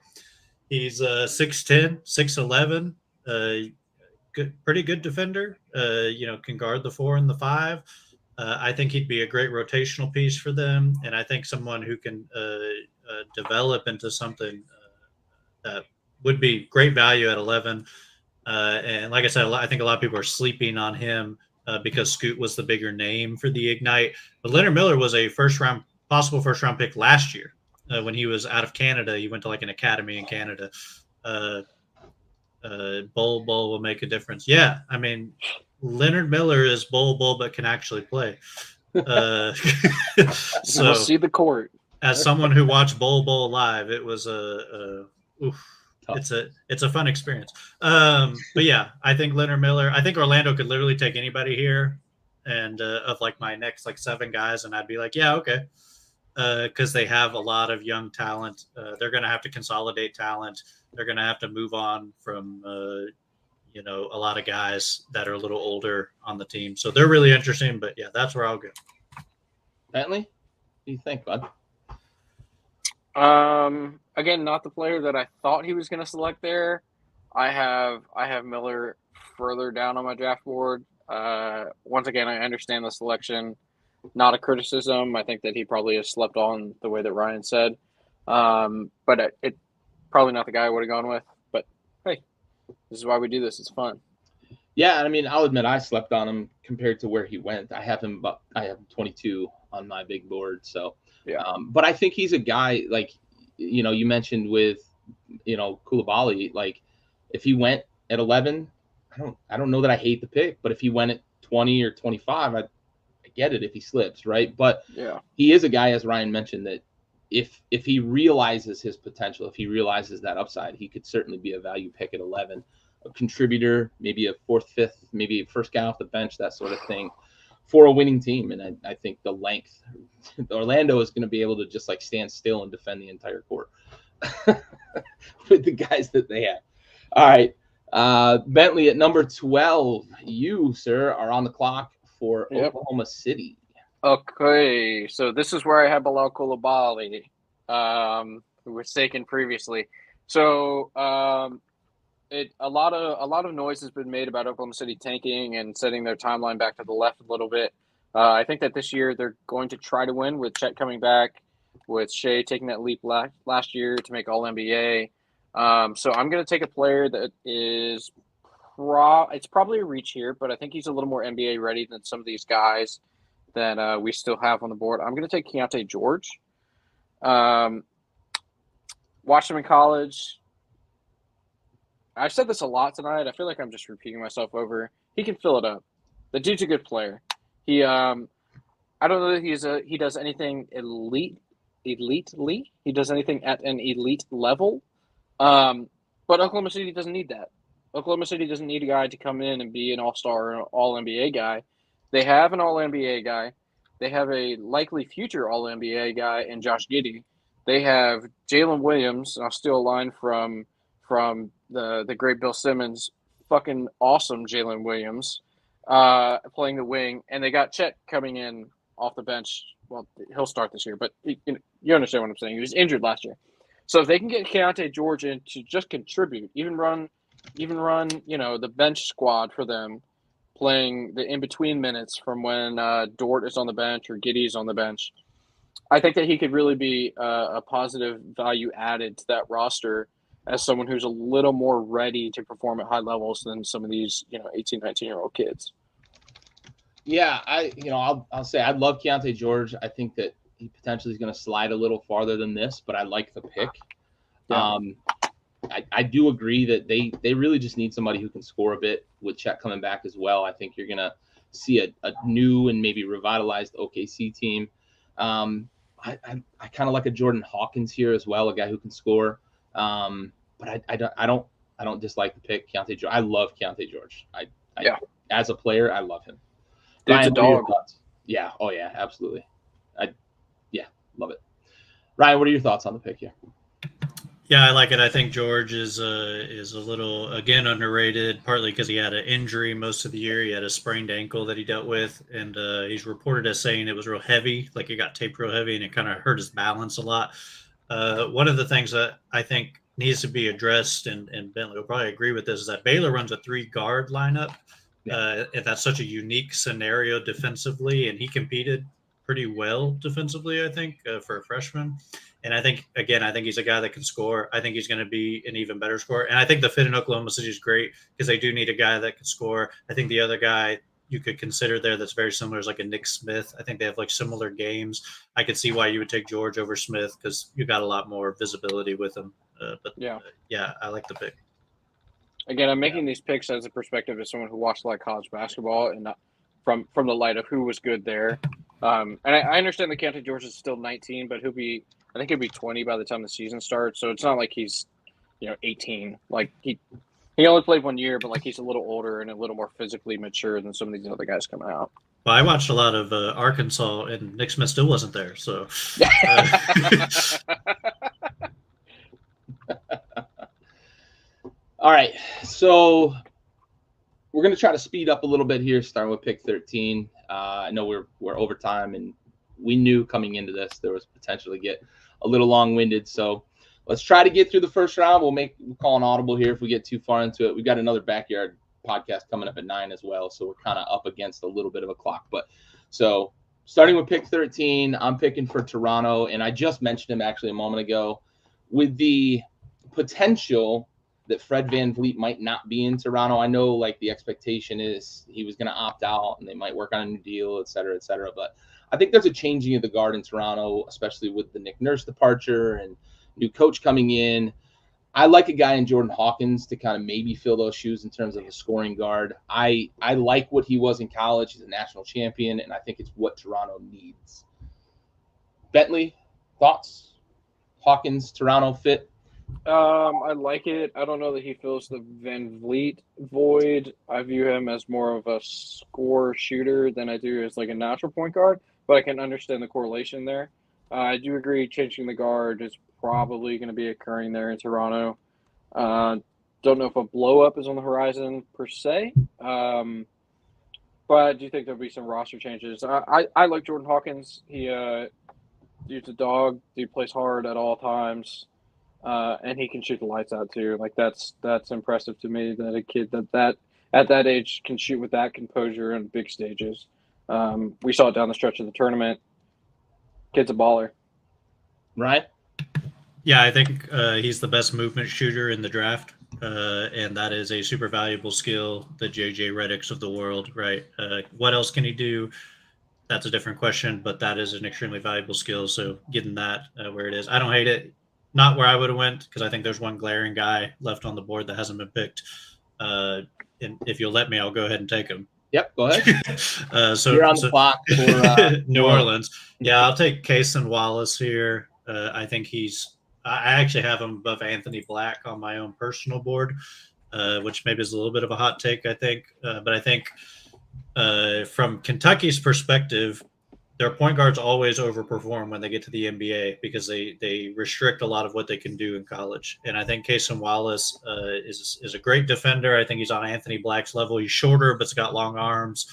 He's 6'10", 6'11", pretty good defender, can guard the 4 and the 5. I think he'd be a great rotational piece for them, and I think someone who can develop into something that would be great value at 11. And like I said, I think a lot of people are sleeping on him because Scoot was the bigger name for the Ignite. But Leonard Miller was a possible first round pick last year when he was out of Canada. He went to like an academy in Canada. Bull will make a difference. Yeah, I mean, Leonard Miller is bull, but can actually play. So we'll see the court. As someone who watched Bull live, it was it's a fun experience. But yeah, I think Leonard Miller. I think Orlando could literally take anybody here, and of like my next like 7 guys, and I'd be like, yeah, okay, because they have a lot of young talent. They're going to have to consolidate talent. They're going to have to move on from a lot of guys that are a little older on the team. So they're really interesting. But yeah, that's where I'll go. Bentley, what do you think, bud? Again, not the player that I thought he was going to select there. I have Miller further down on my draft board. Once again, I understand the selection, not a criticism. I think that he probably has slept on the way that Ryan said. But it probably not the guy I would have gone with. But hey, this is why we do this. It's fun. Yeah, I mean, I'll admit I slept on him compared to where he went. I have him 22 on my big board. So yeah. But I think he's a guy like, you mentioned with, Coulibaly, like if he went at 11, I don't know that I hate the pick, but if he went at 20 or 25, I get it if he slips, right? But yeah, he is a guy, as Ryan mentioned, that if he realizes his potential, if he realizes that upside, he could certainly be a value pick at 11, a contributor, maybe a 4th, 5th, maybe a first guy off the bench, that sort of thing, for a winning team. And I think the length, Orlando is going to be able to just like stand still and defend the entire court with the guys that they have. All right. Bentley at number 12, you, sir, are on the clock for Oklahoma City. Okay, so this is where I have Bilal Coulibaly, who was taken previously. So a lot of noise has been made about Oklahoma City tanking and setting their timeline back to the left a little bit. I think that this year they're going to try to win with Chet coming back, with Shea taking that leap last year to make All-NBA. So I'm going to take a player that is it's probably a reach here, but I think he's a little more NBA ready than some of these guys that we still have on the board. I'm going to take Keontae George. Watched him in college. I've said this a lot tonight. I feel like I'm just repeating myself over. He can fill it up. The dude's a good player. He, I don't know that he does anything elitely. He does anything at an elite level. But Oklahoma City doesn't need that. Oklahoma City doesn't need a guy to come in and be an all-star or an all-NBA guy. They have an all-NBA guy. They have a likely future all-NBA guy in Josh Giddey. They have Jalen Williams, and I'll steal a line from the great Bill Simmons, fucking awesome Jalen Williams, playing the wing. And they got Chet coming in off the bench. Well, he'll start this year, but you understand what I'm saying. He was injured last year. So if they can get Keontae George in to just contribute, even run, the bench squad for them, playing the in-between minutes from when Dort is on the bench or Giddey's on the bench, I think that he could really be a positive value added to that roster as someone who's a little more ready to perform at high levels than some of these, 18, 19-year-old kids. Yeah, I'll say I love Keontae George. I think that he potentially is going to slide a little farther than this, but I like the pick. Yeah. I do agree that they really just need somebody who can score a bit with Chet coming back as well. I think you're going to see a new and maybe revitalized OKC team. I kind of like a Jordan Hawkins here as well, a guy who can score. But I don't dislike the pick, Keontae George. I love Keontae George. Yeah. As a player, I love him. Dude's Ryan, a what are your dog. thoughts? Yeah. Oh yeah, absolutely. Love it. Ryan, what are your thoughts on the pick here? Yeah, I like it. I think George is a little, again, underrated, partly because he had an injury most of the year. He had a sprained ankle that he dealt with, and he's reported as saying it was real heavy, like it got taped real heavy, and it kind of hurt his balance a lot. One of the things that I think needs to be addressed, and Bentley will probably agree with this, is that Baylor runs a 3-guard lineup. And that's such a unique scenario defensively, and he competed pretty well defensively, I think, for a freshman. And I think he's a guy that can score. I think he's going to be an even better scorer. And I think the fit in Oklahoma City is great because they do need a guy that can score. I think the other guy you could consider there that's very similar is like a Nick Smith. I think they have like similar games. I could see why you would take George over Smith because you got a lot more visibility with him. Yeah, I like the pick. Again, I'm making these picks as a perspective as someone who watched a lot of college basketball and not from the light of who was good there. And I understand that Keontae George is still 19, but I think he'll be 20 by the time the season starts. So it's not like he's 18. Like he only played 1 year, but like he's a little older and a little more physically mature than some of these other guys coming out. Well, I watched a lot of Arkansas, and Nick Smith still wasn't there. So. All right, so we're going to try to speed up a little bit here, starting with pick 13. I know we're over time, and we knew coming into this there was potential to get a little long-winded. So let's try to get through the first round. We'll call an audible here if we get too far into it. We've got another backyard podcast coming up at 9 as well, so we're kind of up against a little bit of a clock. But so starting with pick 13, I'm picking for Toronto, and I just mentioned him actually a moment ago with the potential that Fred VanVleet might not be in Toronto. I know like the expectation is he was going to opt out and they might work on a new deal, et cetera, et cetera. But I think there's a changing of the guard in Toronto, especially with the Nick Nurse departure and new coach coming in. I like a guy in Jordan Hawkins to kind of maybe fill those shoes in terms of a scoring guard. I like what he was in college. He's a national champion, and I think it's what Toronto needs. Bentley, thoughts? Hawkins, Toronto fit? I like it. I don't know that he fills the VanVleet void. I view him as more of a score shooter than I do as like a natural point guard, but I can understand the correlation there. I do agree changing the guard is probably going to be occurring there in Toronto. Don't know if a blow up is on the horizon per se, but I do think there'll be some roster changes. I like Jordan Hawkins. Dude's a dog. Dude plays hard at all times. And he can shoot the lights out too. Like that's impressive to me that a kid that at that age can shoot with that composure on big stages. We saw it down the stretch of the tournament. Kid's a baller. Right? Yeah, I think he's the best movement shooter in the draft, and that is a super valuable skill. The JJ Redicks of the world, right? What else can he do? That's a different question, but that is an extremely valuable skill. So getting that where it is, I don't hate it. Not where I would have went because I think there's one glaring guy left on the board that hasn't been picked. And if you'll let me, I'll go ahead and take him. Yep, go ahead. So you're on the clock for New Orleans. Yeah, I'll take Cason Wallace here. I think I actually have him above Anthony Black on my own personal board, which maybe is a little bit of a hot take, I think. But I think from Kentucky's perspective, their point guards always overperform when they get to the NBA because they restrict a lot of what they can do in college. And I think Cason Wallace is a great defender. I think he's on Anthony Black's level. He's shorter, but's got long arms.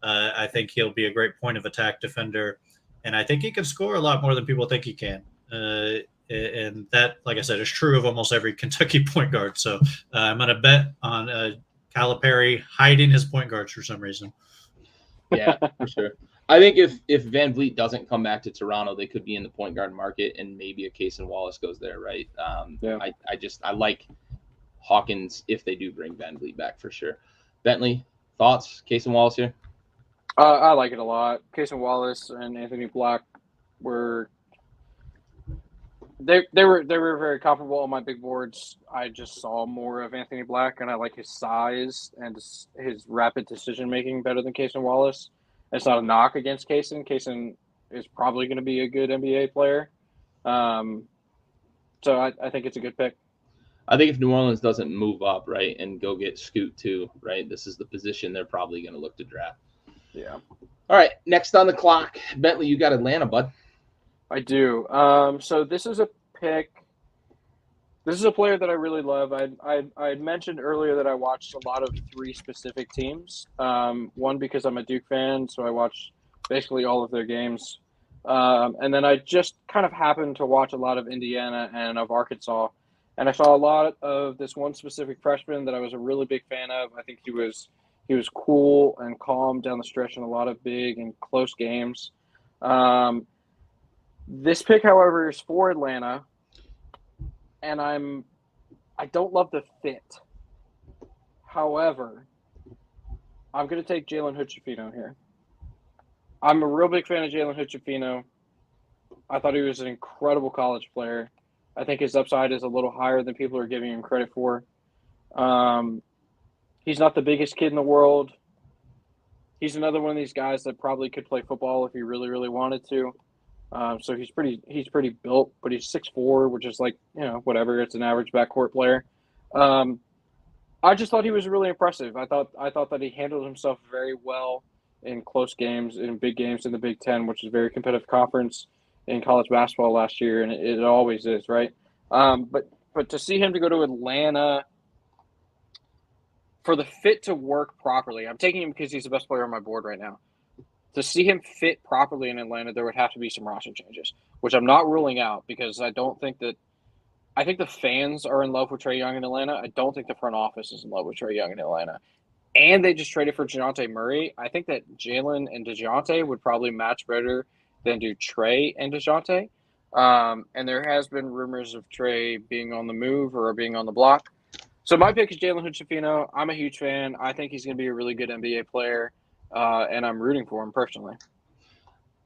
I think he'll be a great point of attack defender. And I think he can score a lot more than people think he can. And that, like I said, is true of almost every Kentucky point guard. So I'm going to bet on Calipari hiding his point guards for some reason. Yeah, for sure. I think if VanVleet doesn't come back to Toronto, they could be in the point guard market, and maybe a Cason Wallace goes there, right? Yeah. I like Hawkins if they do bring VanVleet back for sure. Bentley, thoughts? Cason Wallace here? I like it a lot. Cason Wallace and Anthony Black were very comparable on my big boards. I just saw more of Anthony Black, and I like his size and his rapid decision making better than Cason Wallace. It's not a knock against Cason. Cason is probably going to be a good NBA player. So I think it's a good pick. I think if New Orleans doesn't move up, right, and go get Scoot too, right, this is the position they're probably going to look to draft. Yeah. All right, next on the clock, Bentley, you got Atlanta, bud. I do. So this is a pick. This is a player that I really love. I mentioned earlier that I watched a lot of 3 specific teams. One, because I'm a Duke fan, so I watched basically all of their games. And then I just kind of happened to watch a lot of Indiana and of Arkansas. And I saw a lot of this one specific freshman that I was a really big fan of. I think he was cool and calm down the stretch in a lot of big and close games. This pick, however, is for Atlanta, and I don't love the fit. However, I'm going to take Jalen Hood-Schifino here. I'm a real big fan of Jalen Hood-Schifino. I thought he was an incredible college player. I think his upside is a little higher than people are giving him credit for. He's not the biggest kid in the world. He's another one of these guys that probably could play football if he really, really wanted to. So he's pretty built, but he's 6'4", which is like, whatever. It's an average backcourt player. I just thought he was really impressive. I thought that he handled himself very well in close games, in big games in the Big Ten, which is a very competitive conference in college basketball last year, and it always is, right? But to see him to go to Atlanta for the fit to work properly, I'm taking him because he's the best player on my board right now. To see him fit properly in Atlanta, there would have to be some roster changes, which I'm not ruling out because I think the fans are in love with Trae Young in Atlanta. I don't think the front office is in love with Trae Young in Atlanta. And they just traded for DeJounte Murray. I think that Jalen and DeJounte would probably match better than do Trae and DeJounte. And there has been rumors of Trae being on the move or being on the block. So my pick is Jalen Hood-Schifino. I'm a huge fan. I think he's going to be a really good NBA player. And I'm rooting for him personally.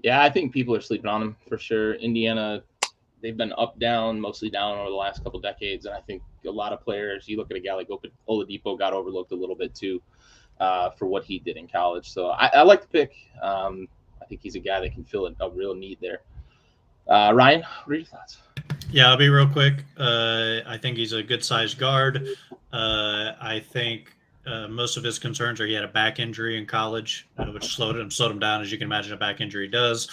Yeah, I think people are sleeping on him for sure. Indiana, they've been up, down, mostly down over the last couple decades. And I think a lot of players, you look at a guy like Oladipo, got overlooked a little bit too for what he did in college. So I like the pick. I think he's a guy that can fill a real need there. Ryan, what are your thoughts? Yeah, I'll be real quick. I think he's a good-sized guard. I think most of his concerns are he had a back injury in college, which slowed him down, as you can imagine a back injury does.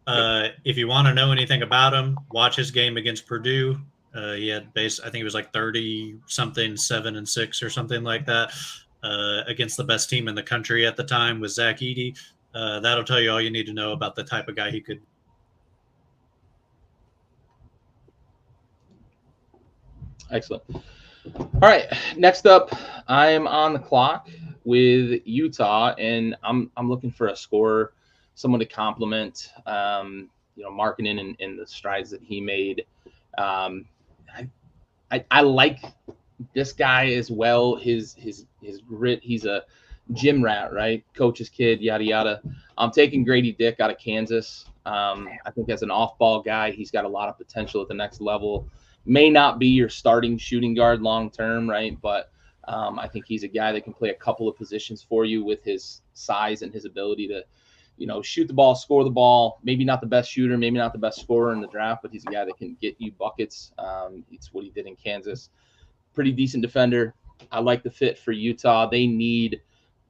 If you want to know anything about him, watch his game against Purdue. He had I think it was like 30-something, 7-6 or something like that, against the best team in the country at the time with Zach Edey. That'll tell you all you need to know about the type of guy he could. Excellent. All right, next up, I'm on the clock with Utah, and I'm looking for a scorer, someone to complement, Markkanen and the strides that he made. I like this guy as well. His grit. He's a gym rat, right? Coach's kid, yada yada. I'm taking Grady Dick out of Kansas. I think as an off-ball guy, he's got a lot of potential at the next level. May not be your starting shooting guard long term, right? But I think he's a guy that can play a couple of positions for you with his size and his ability to, shoot the ball, score the ball. Maybe not the best shooter, maybe not the best scorer in the draft, but he's a guy that can get you buckets. It's what he did in Kansas. Pretty decent defender. I like the fit for Utah. They need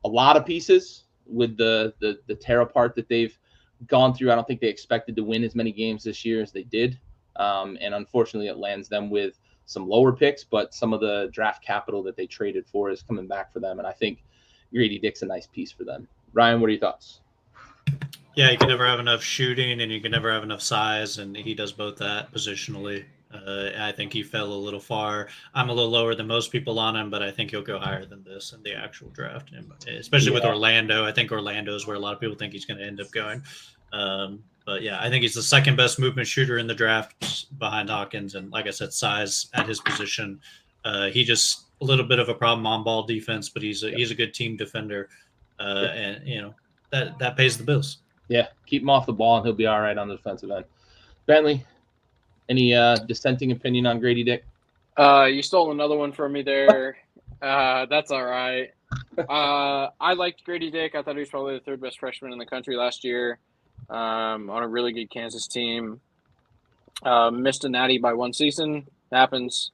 a lot of pieces with the tear apart that they've gone through. I don't think they expected to win as many games this year as they did. And unfortunately, it lands them with some lower picks, but some of the draft capital that they traded for is coming back for them. And I think Grady Dick's a nice piece for them. Ryan, what are your thoughts? Yeah, you can never have enough shooting and you can never have enough size, and he does both that positionally. I think he fell a little far. I'm a little lower than most people on him, but I think he'll go higher than this in the actual draft, especially with Orlando. I think Orlando is where a lot of people think he's going to end up going. But yeah, I think he's the second best movement shooter in the draft behind Hawkins. And like I said, size at his position. He just a little bit of a problem on ball defense, but he's a good team defender. And that pays the bills. Yeah. Keep him off the ball and he'll be all right on the defensive end. Bentley, any dissenting opinion on Grady Dick? You stole another one from me there. That's all right. I liked Grady Dick. I thought he was probably the third best freshman in the country last year. on a really good Kansas team. Missed a natty by one season. Happens.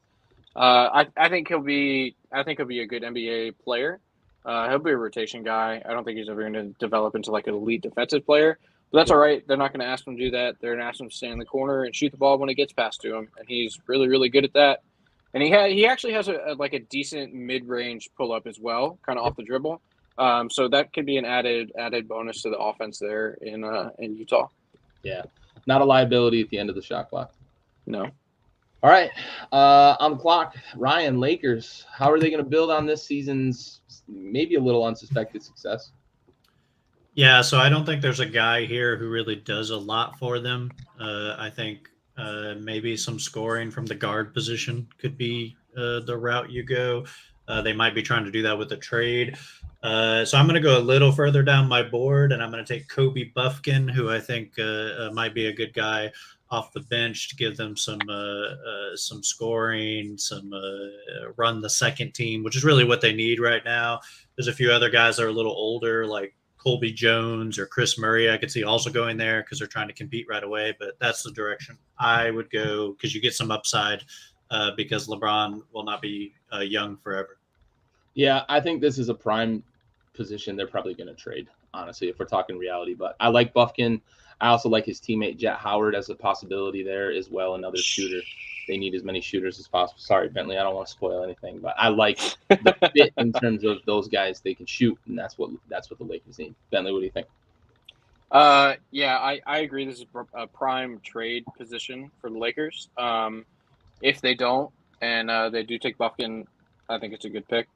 I think he'll be a good NBA player. He'll be a rotation guy. I don't think he's ever going to develop into like an elite defensive player. But that's all right. They're not going to ask him to do that. They're going to ask him to stand in the corner and shoot the ball when it gets passed to him, and he's really, really good at that. And he actually has a decent mid range pull up as well, kind of off the dribble. So that could be an added bonus to the offense there in Utah. Yeah, not a liability at the end of the shot clock. No. All right, on the clock, Ryan, Lakers. How are they going to build on this season's maybe a little unsuspected success? Yeah, so I don't think there's a guy here who really does a lot for them. I think maybe some scoring from the guard position could be the route you go. They might be trying to do that with a trade. So I'm going to go a little further down my board, and I'm going to take Kobe Buffkin, who I think might be a good guy off the bench to give them some scoring, some run the second team, which is really what they need right now. There's a few other guys that are a little older, like Colby Jones or Chris Murray. I could see also going there because they're trying to compete right away, but that's the direction I would go because you get some upside because LeBron will not be young forever. Yeah, I think this is a prime position they're probably going to trade, honestly, if we're talking reality. But I like Buffkin. I also like his teammate Jet Howard as a possibility there as well, another shooter. They need as many shooters as possible. Sorry, Bentley, I don't want to spoil anything, but I like the fit in terms of those guys. They can shoot, and that's what the Lakers need. Bentley, what do you think? Yeah, I agree. This is a prime trade position for the Lakers. If they don't, and they do take Buffkin, I think it's a good pick.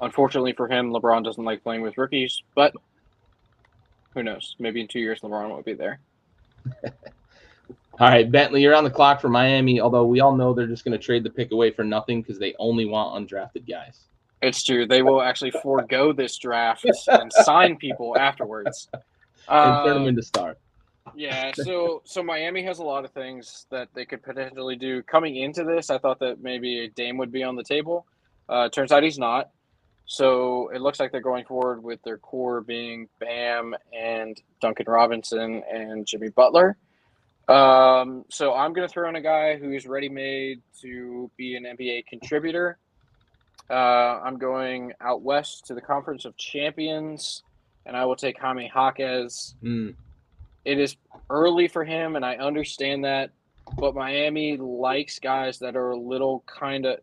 Unfortunately for him, LeBron doesn't like playing with rookies, but who knows? Maybe in 2 years, LeBron won't be there. All right, Bentley, you're on the clock for Miami, although we all know they're just going to trade the pick away for nothing because they only want undrafted guys. It's true. They will actually forego this draft and sign people afterwards. And turn them into stars. Yeah, so Miami has a lot of things that they could potentially do. Coming into this, I thought that maybe Dame would be on the table. Turns out he's not. So it looks like they're going forward with their core being Bam and Duncan Robinson and Jimmy Butler. So I'm going to throw in a guy who's ready-made to be an NBA contributor. I'm going out west to the Conference of Champions, and I will take Jaime Jaquez. It is early for him, and I understand that, but Miami likes guys that are a little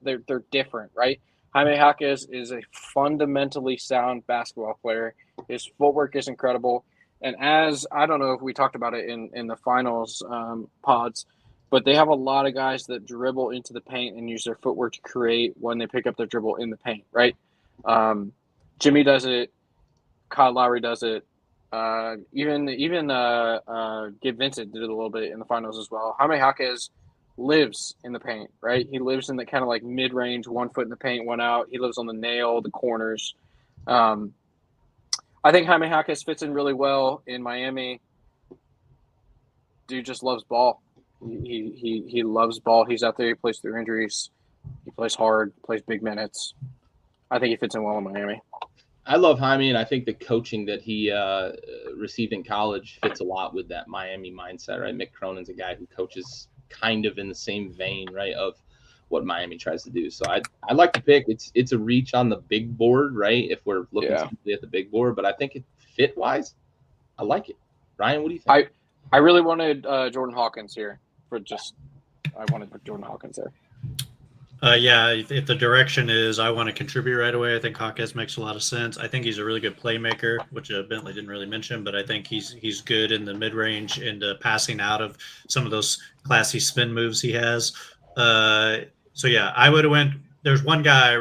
they're different, right? Jaime Jaquez is a fundamentally sound basketball player. His footwork is incredible. And as I don't know if we talked about it in the finals pods, but they have a lot of guys that dribble into the paint and use their footwork to create when they pick up their dribble in the paint, right? Jimmy does it. Kyle Lowry does it. Even Gabe Vincent did it a little bit in the finals as well. Jaime Jaquez lives in the paint, right? He lives in the kind of like mid-range, 1 foot in the paint, 1 out. He lives on the nail, the corners. I think Jaime Jaquez fits in really well in Miami. Dude just loves ball. He loves ball. He's out there. He plays through injuries. He plays hard, plays big minutes. I think he fits in well in Miami. I love Jaime, and I think the coaching that he received in college fits a lot with that Miami mindset, right? Mick Cronin's a guy who coaches kind of in the same vein, right, of what Miami tries to do. So I like the pick. It's a reach on the big board, right, if we're looking simply at the big board, but I think it fit-wise, I like it. Ryan, what do you think? I really wanted Jordan Hawkins here. I wanted Jordan Hawkins there. Yeah, if the direction is I want to contribute right away, I think Hawkins makes a lot of sense. I think he's a really good playmaker, which Bentley didn't really mention, but I think he's good in the mid-range and passing out of some of those classy spin moves he has. So, yeah, I would have went – there's one guy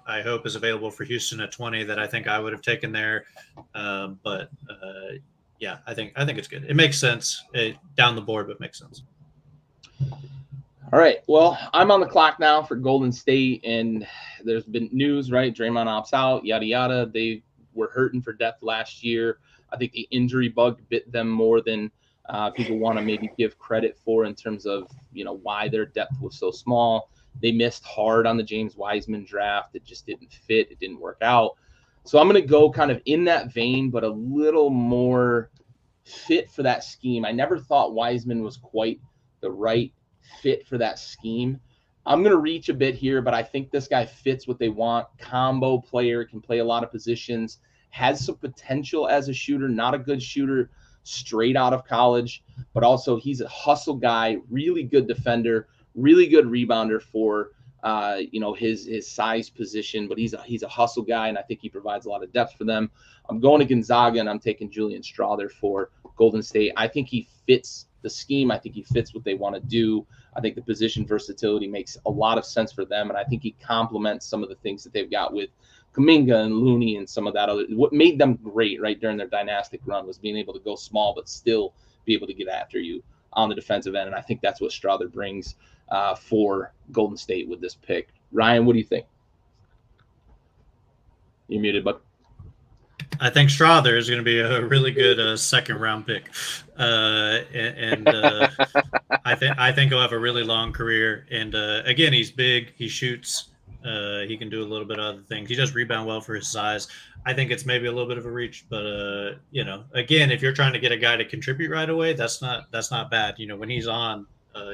I hope is available for Houston at 20 that I think I would have taken there. But, yeah, I think it's good. It makes sense down the board, but makes sense. All right. Well, I'm on the clock now for Golden State, and there's been news, right? Draymond opts out, yada, yada. They were hurting for depth last year. I think the injury bug bit them more than people want to maybe give credit for in terms of, why their depth was so small. They missed hard on the James Wiseman draft. It just didn't fit. It didn't work out. So I'm going to go kind of in that vein, but a little more fit for that scheme. I never thought Wiseman was quite the right fit for that scheme. I'm going to reach a bit here, but I think this guy fits what they want. Combo player, can play a lot of positions, has some potential as a shooter, not a good shooter straight out of college, but also he's a hustle guy, really good defender, really good rebounder for his size position, but he's a hustle guy, and I think he provides a lot of depth for them. I'm going to Gonzaga, and I'm taking Julian Strawther for Golden State. I think he fits the scheme. I think he fits what they want to do. I think the position versatility makes a lot of sense for them, and I think he complements some of the things that they've got with Kuminga and Looney and some of that other. What made them great, right, during their dynastic run was being able to go small but still be able to get after you on the defensive end, and I think that's what Strawther brings for Golden State with this pick. Ryan, what do you think? You're muted, but I think Strawther is going to be a really good second round pick, and I think he'll have a really long career. And again, he's big, he shoots, he can do a little bit of other things. He does rebound well for his size. I think it's maybe a little bit of a reach, but again, if you're trying to get a guy to contribute right away, that's not bad. When he's on,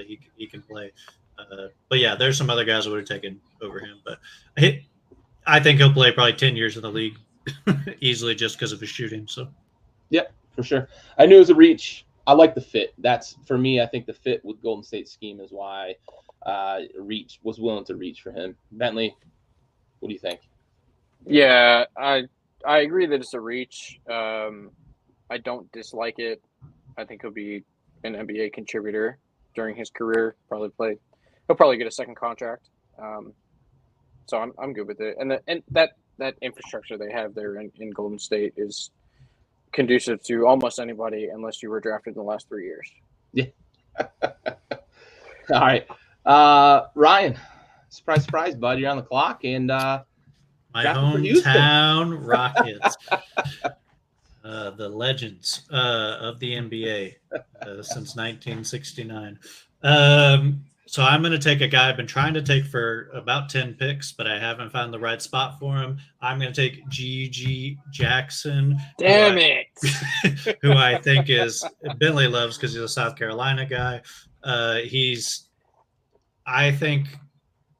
he can play. But yeah, there's some other guys that would have taken over him, but I think he'll play probably 10 years in the league easily just because of his shooting. So, yep, for sure. I knew it was a reach. I like the fit. That's for me. I think the fit with Golden State scheme is why reach was willing to reach for him. Bentley, what do you think? Yeah, I agree that it's a reach. I don't dislike it. I think he'll be an NBA contributor during his career. He'll probably get a second contract. So I'm good with it. And that infrastructure they have there in Golden State is conducive to almost anybody unless you were drafted in the last 3 years. Yeah. All right. Ryan, surprise, bud. You're on the clock. And my hometown Rockets, the legends of the NBA since 1969. So I'm going to take a guy I've been trying to take for about 10 picks, but I haven't found the right spot for him. I'm going to take GG Jackson. Damn it. Who I think is Bentley loves because he's a South Carolina guy. I think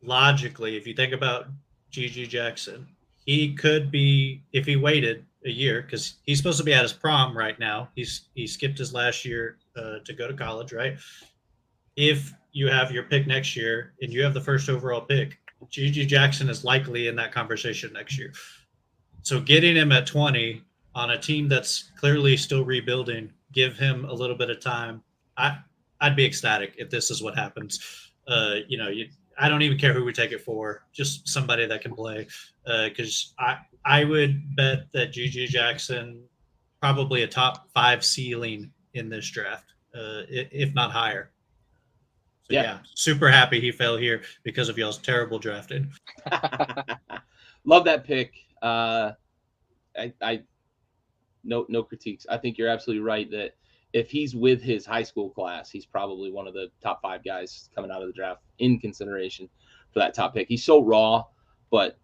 logically, if you think about GG Jackson, he could be, if he waited a year, because he's supposed to be at his prom right now. He skipped his last year to go to college, right? If you have your pick next year and you have the first overall pick, GG Jackson is likely in that conversation next year. So getting him at 20 on a team that's clearly still rebuilding, give him a little bit of time. I'd be ecstatic if this is what happens. I don't even care who we take it for, just somebody that can play. Because I would bet that GG Jackson probably a top 5 ceiling in this draft, if not higher. So yeah, super happy he fell here because of y'all's terrible drafting. Love that pick. I no critiques. I think you're absolutely right that if he's with his high school class, he's probably one of the top 5 guys coming out of the draft in consideration for that top pick. He's so raw, but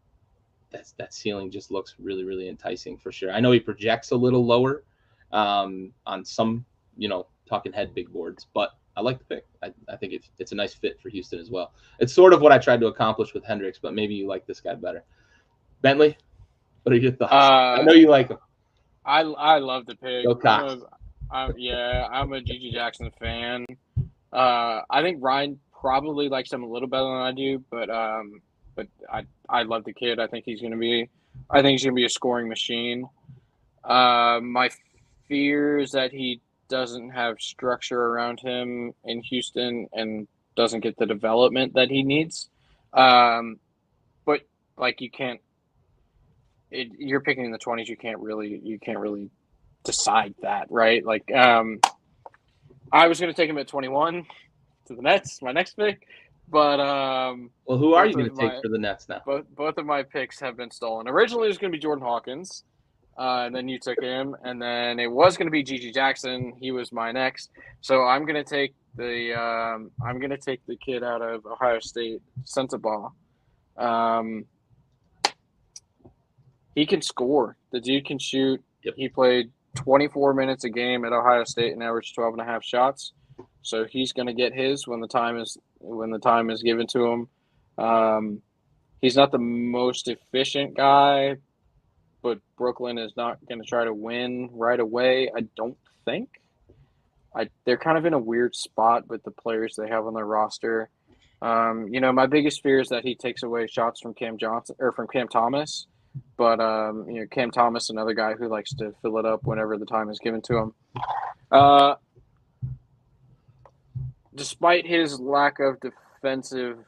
that ceiling just looks really, really enticing for sure. I know he projects a little lower on some, talking head big boards, but I like the pick. I think it's a nice fit for Houston as well. It's sort of what I tried to accomplish with Hendricks, but maybe you like this guy better. Bentley, what are your thoughts? I know you like him. I love the pick. Go Cox. I'm a GG Jackson fan. I think Ryan probably likes him a little better than I do, but I love the kid. I think he's gonna be a scoring machine. My fear is that he doesn't have structure around him in Houston and doesn't get the development that he needs. But like you're picking in the 20s. You can't really decide that, right? Like, I was going to take him at 21 to the Nets, my next pick, but well, who are you going to take for the Nets now? Both of my picks have been stolen. Originally, it was going to be Jordan Hawkins, and then you took him, and then it was going to be GG Jackson. He was my next, so I'm going to take the kid out of Ohio State, Sensabaugh. He can score. The dude can shoot. Yep. He played 24 minutes a game at Ohio State and averaged 12.5 shots. So he's going to get his when the time is given to him. He's not the most efficient guy, but Brooklyn is not going to try to win right away, I don't think. They're kind of in a weird spot with the players they have on their roster. My biggest fear is that he takes away shots from Cam Thomas. But Cam Thomas, another guy who likes to fill it up whenever the time is given to him. Despite his lack of defensive,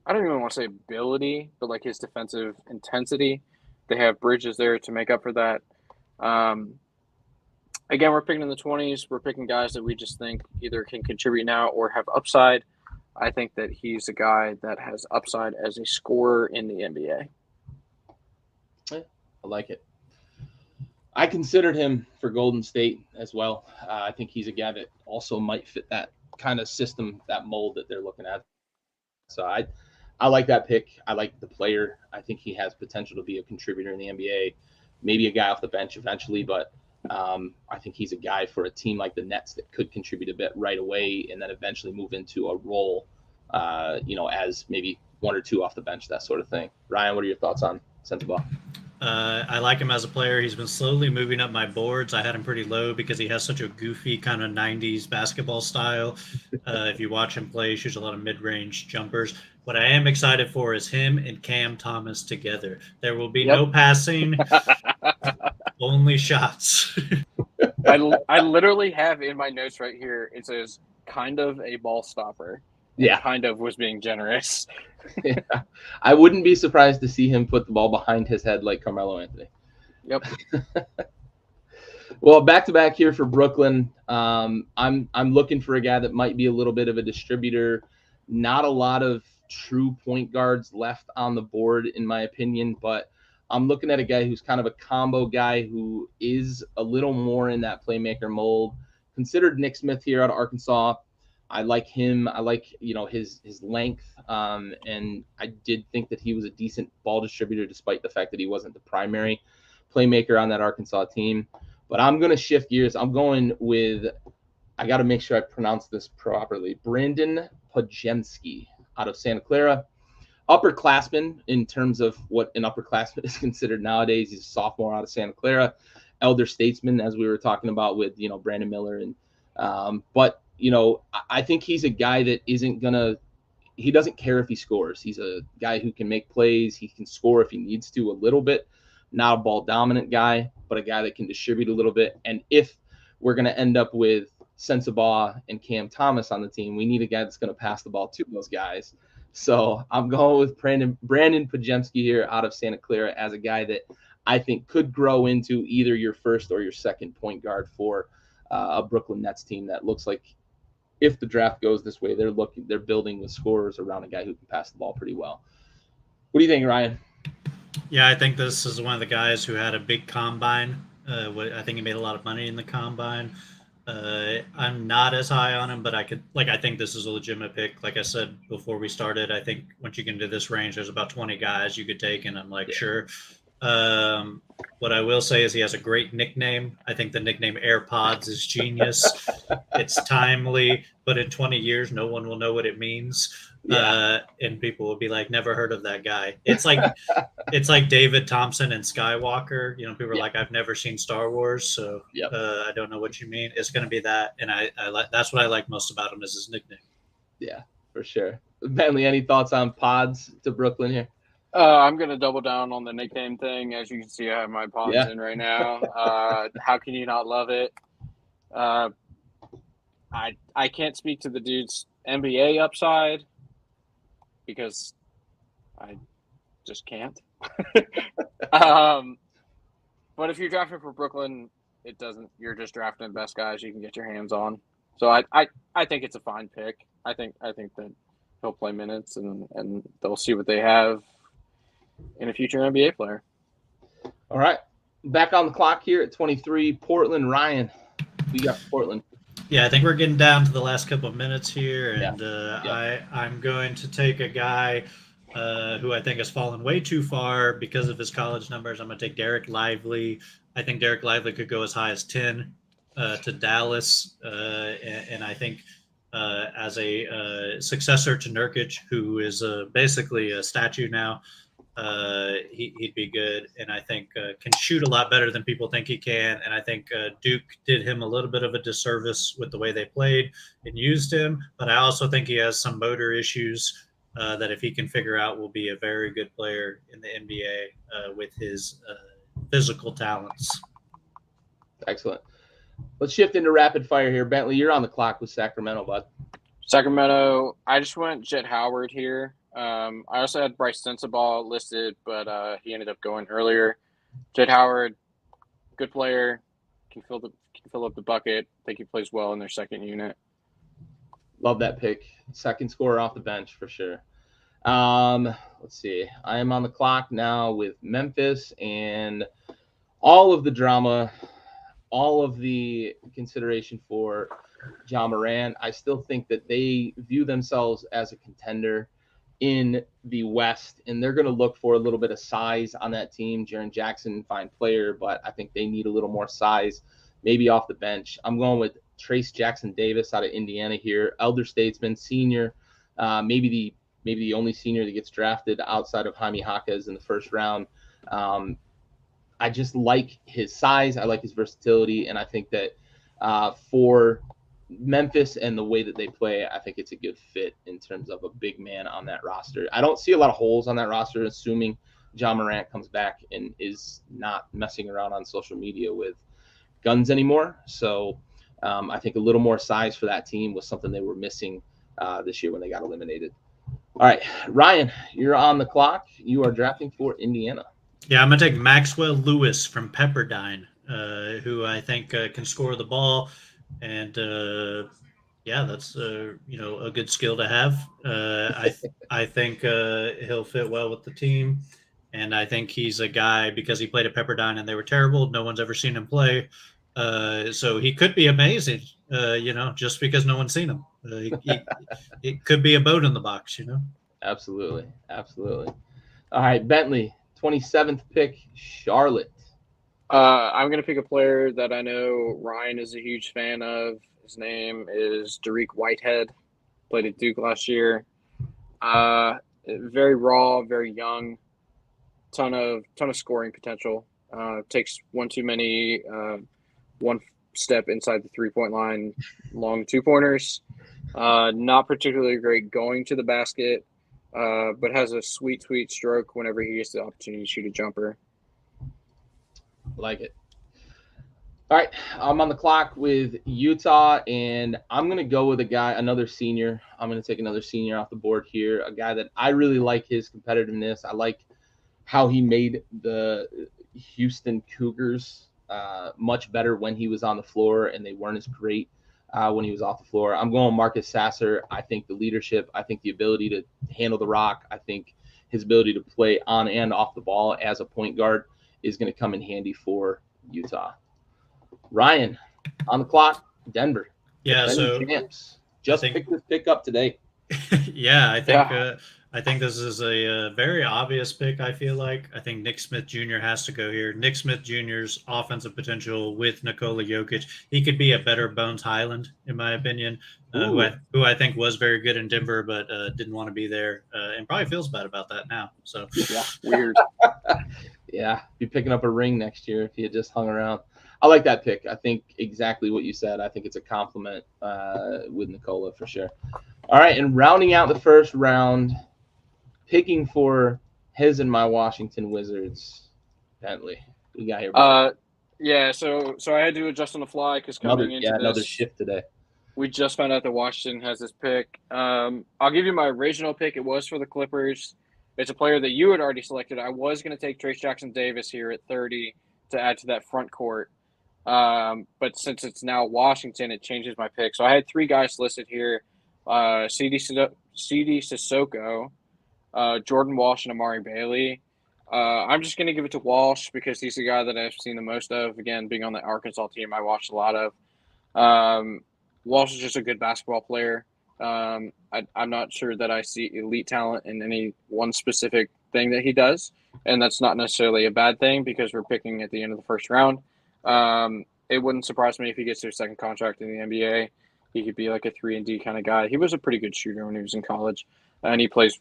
I don't even want to say ability, but like his defensive intensity, they have Bridges there to make up for that. Again, we're picking in the 20s. We're picking guys that we just think either can contribute now or have upside. I think that he's a guy that has upside as a scorer in the NBA. I like it. I considered him for Golden State as well. I think he's a guy that also might fit that kind of system, that mold that they're looking at. So I like that pick. I like the player. I think he has potential to be a contributor in the NBA, maybe a guy off the bench eventually, but I think he's a guy for a team like the Nets that could contribute a bit right away and then eventually move into a role, as maybe one or two off the bench, that sort of thing. Ryan, what are your thoughts on Sensabaugh? I like him as a player. He's been slowly moving up my boards. I had him pretty low because he has such a goofy kind of 90s basketball style. If you watch him play, he shoots a lot of mid-range jumpers. What I am excited for is him and Cam Thomas together. There will be no passing, only shots. I literally have in my notes right here, it says kind of a ball stopper. Yeah. Kind of was being generous. Yeah. I wouldn't be surprised to see him put the ball behind his head like Carmelo Anthony. Yep. Well, back-to-back here for Brooklyn. I'm looking for a guy that might be a little bit of a distributor. Not a lot of true point guards left on the board, in my opinion, but I'm looking at a guy who's kind of a combo guy who is a little more in that playmaker mold. Considered Nick Smith here out of Arkansas. I like him. I like, his length. And I did think that he was a decent ball distributor, despite the fact that he wasn't the primary playmaker on that Arkansas team. But I'm going to shift gears. I'm going with, I got to make sure I pronounce this properly, Brandin Podziemski out of Santa Clara. Upperclassman in terms of what an upperclassman is considered nowadays. He's a sophomore out of Santa Clara. Elder statesman, as we were talking about with, Brandon Miller. And but I think he's a guy that he doesn't care if he scores. He's a guy who can make plays. He can score if he needs to a little bit. Not a ball dominant guy, but a guy that can distribute a little bit. And if we're going to end up with Sensabaugh and Cam Thomas on the team, we need a guy that's going to pass the ball to those guys. So I'm going with Brandin Podziemski here out of Santa Clara as a guy that I think could grow into either your first or your second point guard for a Brooklyn Nets team that looks like, if the draft goes this way, they're building with scorers around a guy who can pass the ball pretty well. What do you think, Ryan? Yeah, I think this is one of the guys who had a big combine. I think he made a lot of money in the combine. I'm not as high on him, but I think this is a legitimate pick. Like I said before we started, I think once you get into this range, there's about 20 guys you could take, and I'm like, sure. What I will say is he has a great nickname. I think the nickname AirPods is genius. It's timely, but in 20 years, no one will know what it means. Yeah. And people will be like, never heard of that guy. It's like David Thompson and Skywalker. People are like, I've never seen Star Wars, so I don't know what you mean. It's going to be that. And I that's what I like most about him is his nickname. Yeah, for sure. Bentley, any thoughts on pods to Brooklyn here? I'm going to double down on the nickname thing. As you can see, I have my pods in right now. How can you not love it? I can't speak to the dude's NBA upside because I just can't. But if you're drafting for Brooklyn, you're just drafting the best guys you can get your hands on. So I think it's a fine pick. I think that he'll play minutes and they'll see what they have in a future NBA player. All right. Back on the clock here at 23, Portland. Ryan, we got Portland. Yeah, I think we're getting down to the last couple of minutes here, and I'm going to take a guy who I think has fallen way too far because of his college numbers. I'm going to take Derek Lively. I think Derek Lively could go as high as 10 to Dallas. And I think as a successor to Nurkic, who is basically a statue now, he'd be good. And I think can shoot a lot better than people think he can. And I think Duke did him a little bit of a disservice with the way they played and used him. But I also think he has some motor issues that if he can figure out will be a very good player in the NBA with his physical talents. Excellent. Let's shift into rapid fire here. Bentley, you're on the clock with Sacramento, bud. Sacramento, I just went Jet Howard here. I also had Bryce Sensabaugh listed, but he ended up going earlier. Jet Howard, good player, can fill up the bucket. I think he plays well in their second unit. Love that pick. Second scorer off the bench for sure. Let's see. I am on the clock now with Memphis, and all of the drama, all of the consideration for Ja Morant. I still think that they view themselves as a contender in the West, and they're going to look for a little bit of size on that team. Jaren Jackson, fine player, but I think they need a little more size, maybe off the bench. I'm going with Trace Jackson Davis out of Indiana here, elder statesman, senior, maybe the only senior that gets drafted outside of Jaime Jaquez in the first round. I just like his size. I like his versatility, and I think that for Memphis and the way that they play, I think it's a good fit in terms of a big man on that roster. I don't see a lot of holes on that roster, assuming Ja Morant comes back and is not messing around on social media with guns anymore. So I think a little more size for that team was something they were missing this year when they got eliminated. All right, Ryan, you're on the clock. You are drafting for Indiana. Yeah, I'm going to take Maxwell Lewis from Pepperdine, who I think can score the ball. And, that's, a good skill to have. I think he'll fit well with the team. And I think he's a guy, because he played at Pepperdine and they were terrible. No one's ever seen him play. So he could be amazing, just because no one's seen him. It could be a boat in the box, Absolutely. All right, Bentley, 27th pick, Charlotte. I'm going to pick a player that I know Ryan is a huge fan of. His name is Dariq Whitehead. Played at Duke last year. Very raw, very young. Ton of scoring potential. Takes one too many one step inside the 3-point line, long 2-pointers. Not particularly great going to the basket, but has a sweet stroke whenever he gets the opportunity to shoot a jumper. Like it. All right, I'm on the clock with Utah, and I'm going to go with another senior. I'm going to take another senior off the board here, a guy that I really like his competitiveness. I like how he made the Houston Cougars much better when he was on the floor, and they weren't as great when he was off the floor. I'm going Marcus Sasser. I think the leadership, I think the ability to handle the rock, I think his ability to play on and off the ball as a point guard is going to come in handy for Utah. Ryan, on the clock, Denver. Yeah, so champs. Picked this pick up today. Yeah, I think this is a very obvious pick, I feel like. I think Nick Smith Jr. has to go here. Nick Smith Jr.'s offensive potential with Nikola Jokic. He could be a better Bones Highland, in my opinion, who I think was very good in Denver, but didn't want to be there and probably feels bad about that now. So yeah, weird. Yeah, be picking up a ring next year if he had just hung around. I like that pick. I think exactly what you said. I think it's a compliment with Nikola for sure. All right, and rounding out the first round, picking for his and my Washington Wizards, Bentley. We got here. Yeah, so I had to adjust on the fly because another shift today. We just found out that Washington has this pick. I'll give you my original pick. It was for the Clippers. It's a player that you had already selected. I was going to take Trace Jackson Davis here at 30 to add to that front court. But since it's now Washington, it changes my pick. So I had 3 guys listed here. CD Sissoko, Jordan Walsh, and Amari Bailey. I'm just going to give it to Walsh because he's the guy that I've seen the most of. Again, being on the Arkansas team, I watched a lot of. Walsh is just a good basketball player. I'm not sure that I see elite talent in any one specific thing that he does, and that's not necessarily a bad thing because we're picking at the end of the first round. It wouldn't surprise me if he gets their second contract in the NBA. He could be like a 3-and-D kind of guy. He was a pretty good shooter when he was in college, and he plays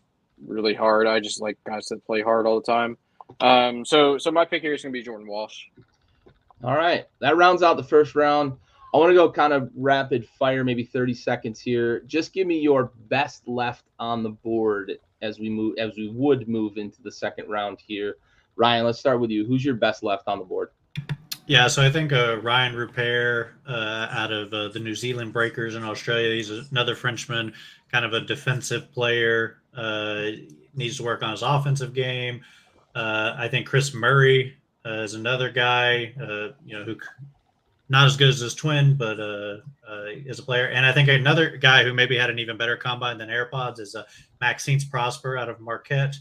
really hard. I just like guys that play hard all the time. So my pick here is going to be Jordan Walsh. All right, that rounds out the first round. I want to go kind of rapid fire, maybe 30 seconds here. Just give me your best left on the board as we would move into the second round here. Ryan, let's start with you. Who's your best left on the board? Yeah, so I think Ryan Rupert out of the New Zealand Breakers in Australia. He's another Frenchman, kind of a defensive player. Needs to work on his offensive game. I think Chris Murray is another guy, who not as good as his twin, but is a player. And I think another guy who maybe had an even better combine than AirPods is Maxence Prosper out of Marquette,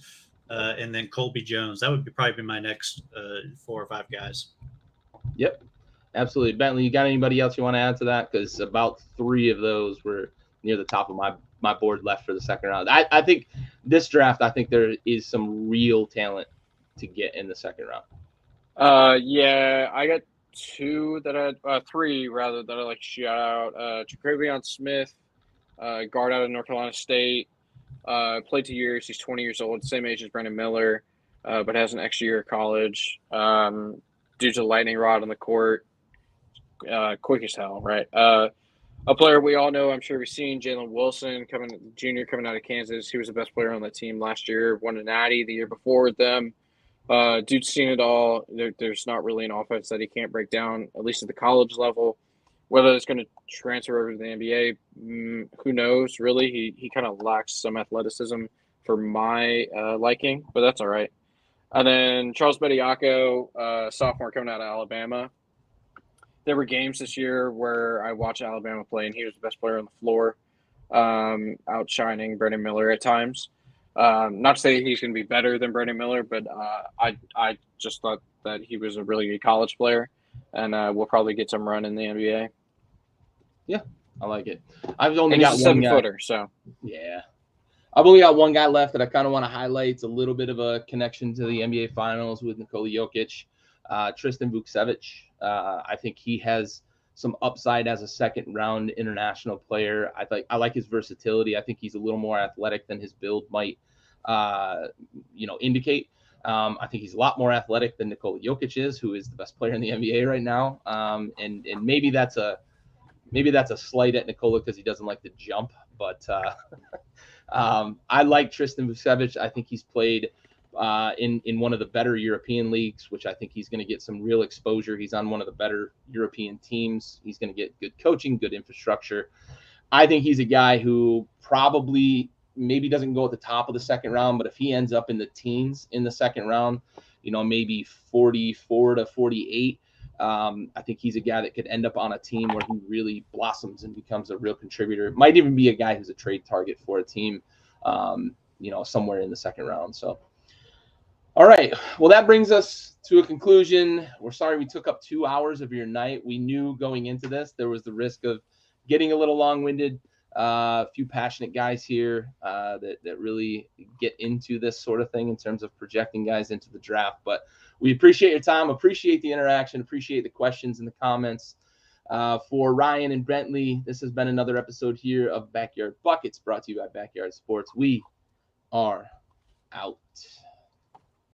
and then Colby Jones. That would probably be my next 4 or 5 guys. Yep, absolutely. Bentley, you got anybody else you want to add to that? Because about 3 of those were near the top of my board left for the second round. I think this draft, I think there is some real talent to get in the second round. Yeah, I got 3 rather that I like to shout out. Jaquavion Smith, guard out of North Carolina State, played 2 years. He's 20 years old, same age as Brandon Miller, but has an extra year of college. Dude's a lightning rod on the court, quick as hell, right? A player we all know, I'm sure we've seen, Jalen Wilson, junior coming out of Kansas. He was the best player on that team last year, won a natty the year before with them. Dude's seen it all. There's not really an offense that he can't break down, at least at the college level. Whether it's going to transfer over to the NBA, who knows, really. He kind of lacks some athleticism for my liking, but that's all right. And then Charles Bediako, sophomore coming out of Alabama. There were games this year where I watched Alabama play, and he was the best player on the floor, outshining Brandon Miller at times. Not to say he's going to be better than Brandon Miller, but I just thought that he was a really good college player, and we'll probably get some run in the NBA. Yeah, I like it. I've only and got he's a one 7-footer, so yeah. I've only got one guy left that I kind of want to highlight. It's a little bit of a connection to the NBA Finals with Nikola Jokic, Tristan Vukcevic. I think he has some upside as a second-round international player. I like his versatility. I think he's a little more athletic than his build might, indicate. I think he's a lot more athletic than Nikola Jokic is, who is the best player in the NBA right now. And maybe that's a slight at Nikola because he doesn't like to jump, but. I like Tristan Vukcevic. I think he's played in one of the better European leagues, which I think he's going to get some real exposure. He's on one of the better European teams. He's going to get good coaching, good infrastructure. I think he's a guy who probably maybe doesn't go at the top of the second round, but if he ends up in the teens in the second round, maybe 44 to 48, I think he's a guy that could end up on a team where he really blossoms and becomes a real contributor. Might even be a guy who's a trade target for a team, somewhere in the second round. So, all right. Well, that brings us to a conclusion. We're sorry we took up 2 hours of your night. We knew going into this there was the risk of getting a little long-winded. A few passionate guys here that really get into this sort of thing in terms of projecting guys into the draft. But we appreciate your time, appreciate the interaction, appreciate the questions and the comments. For Ryan and Bentley, this has been another episode here of Backyard Buckets, brought to you by Backyard Sports. We are out.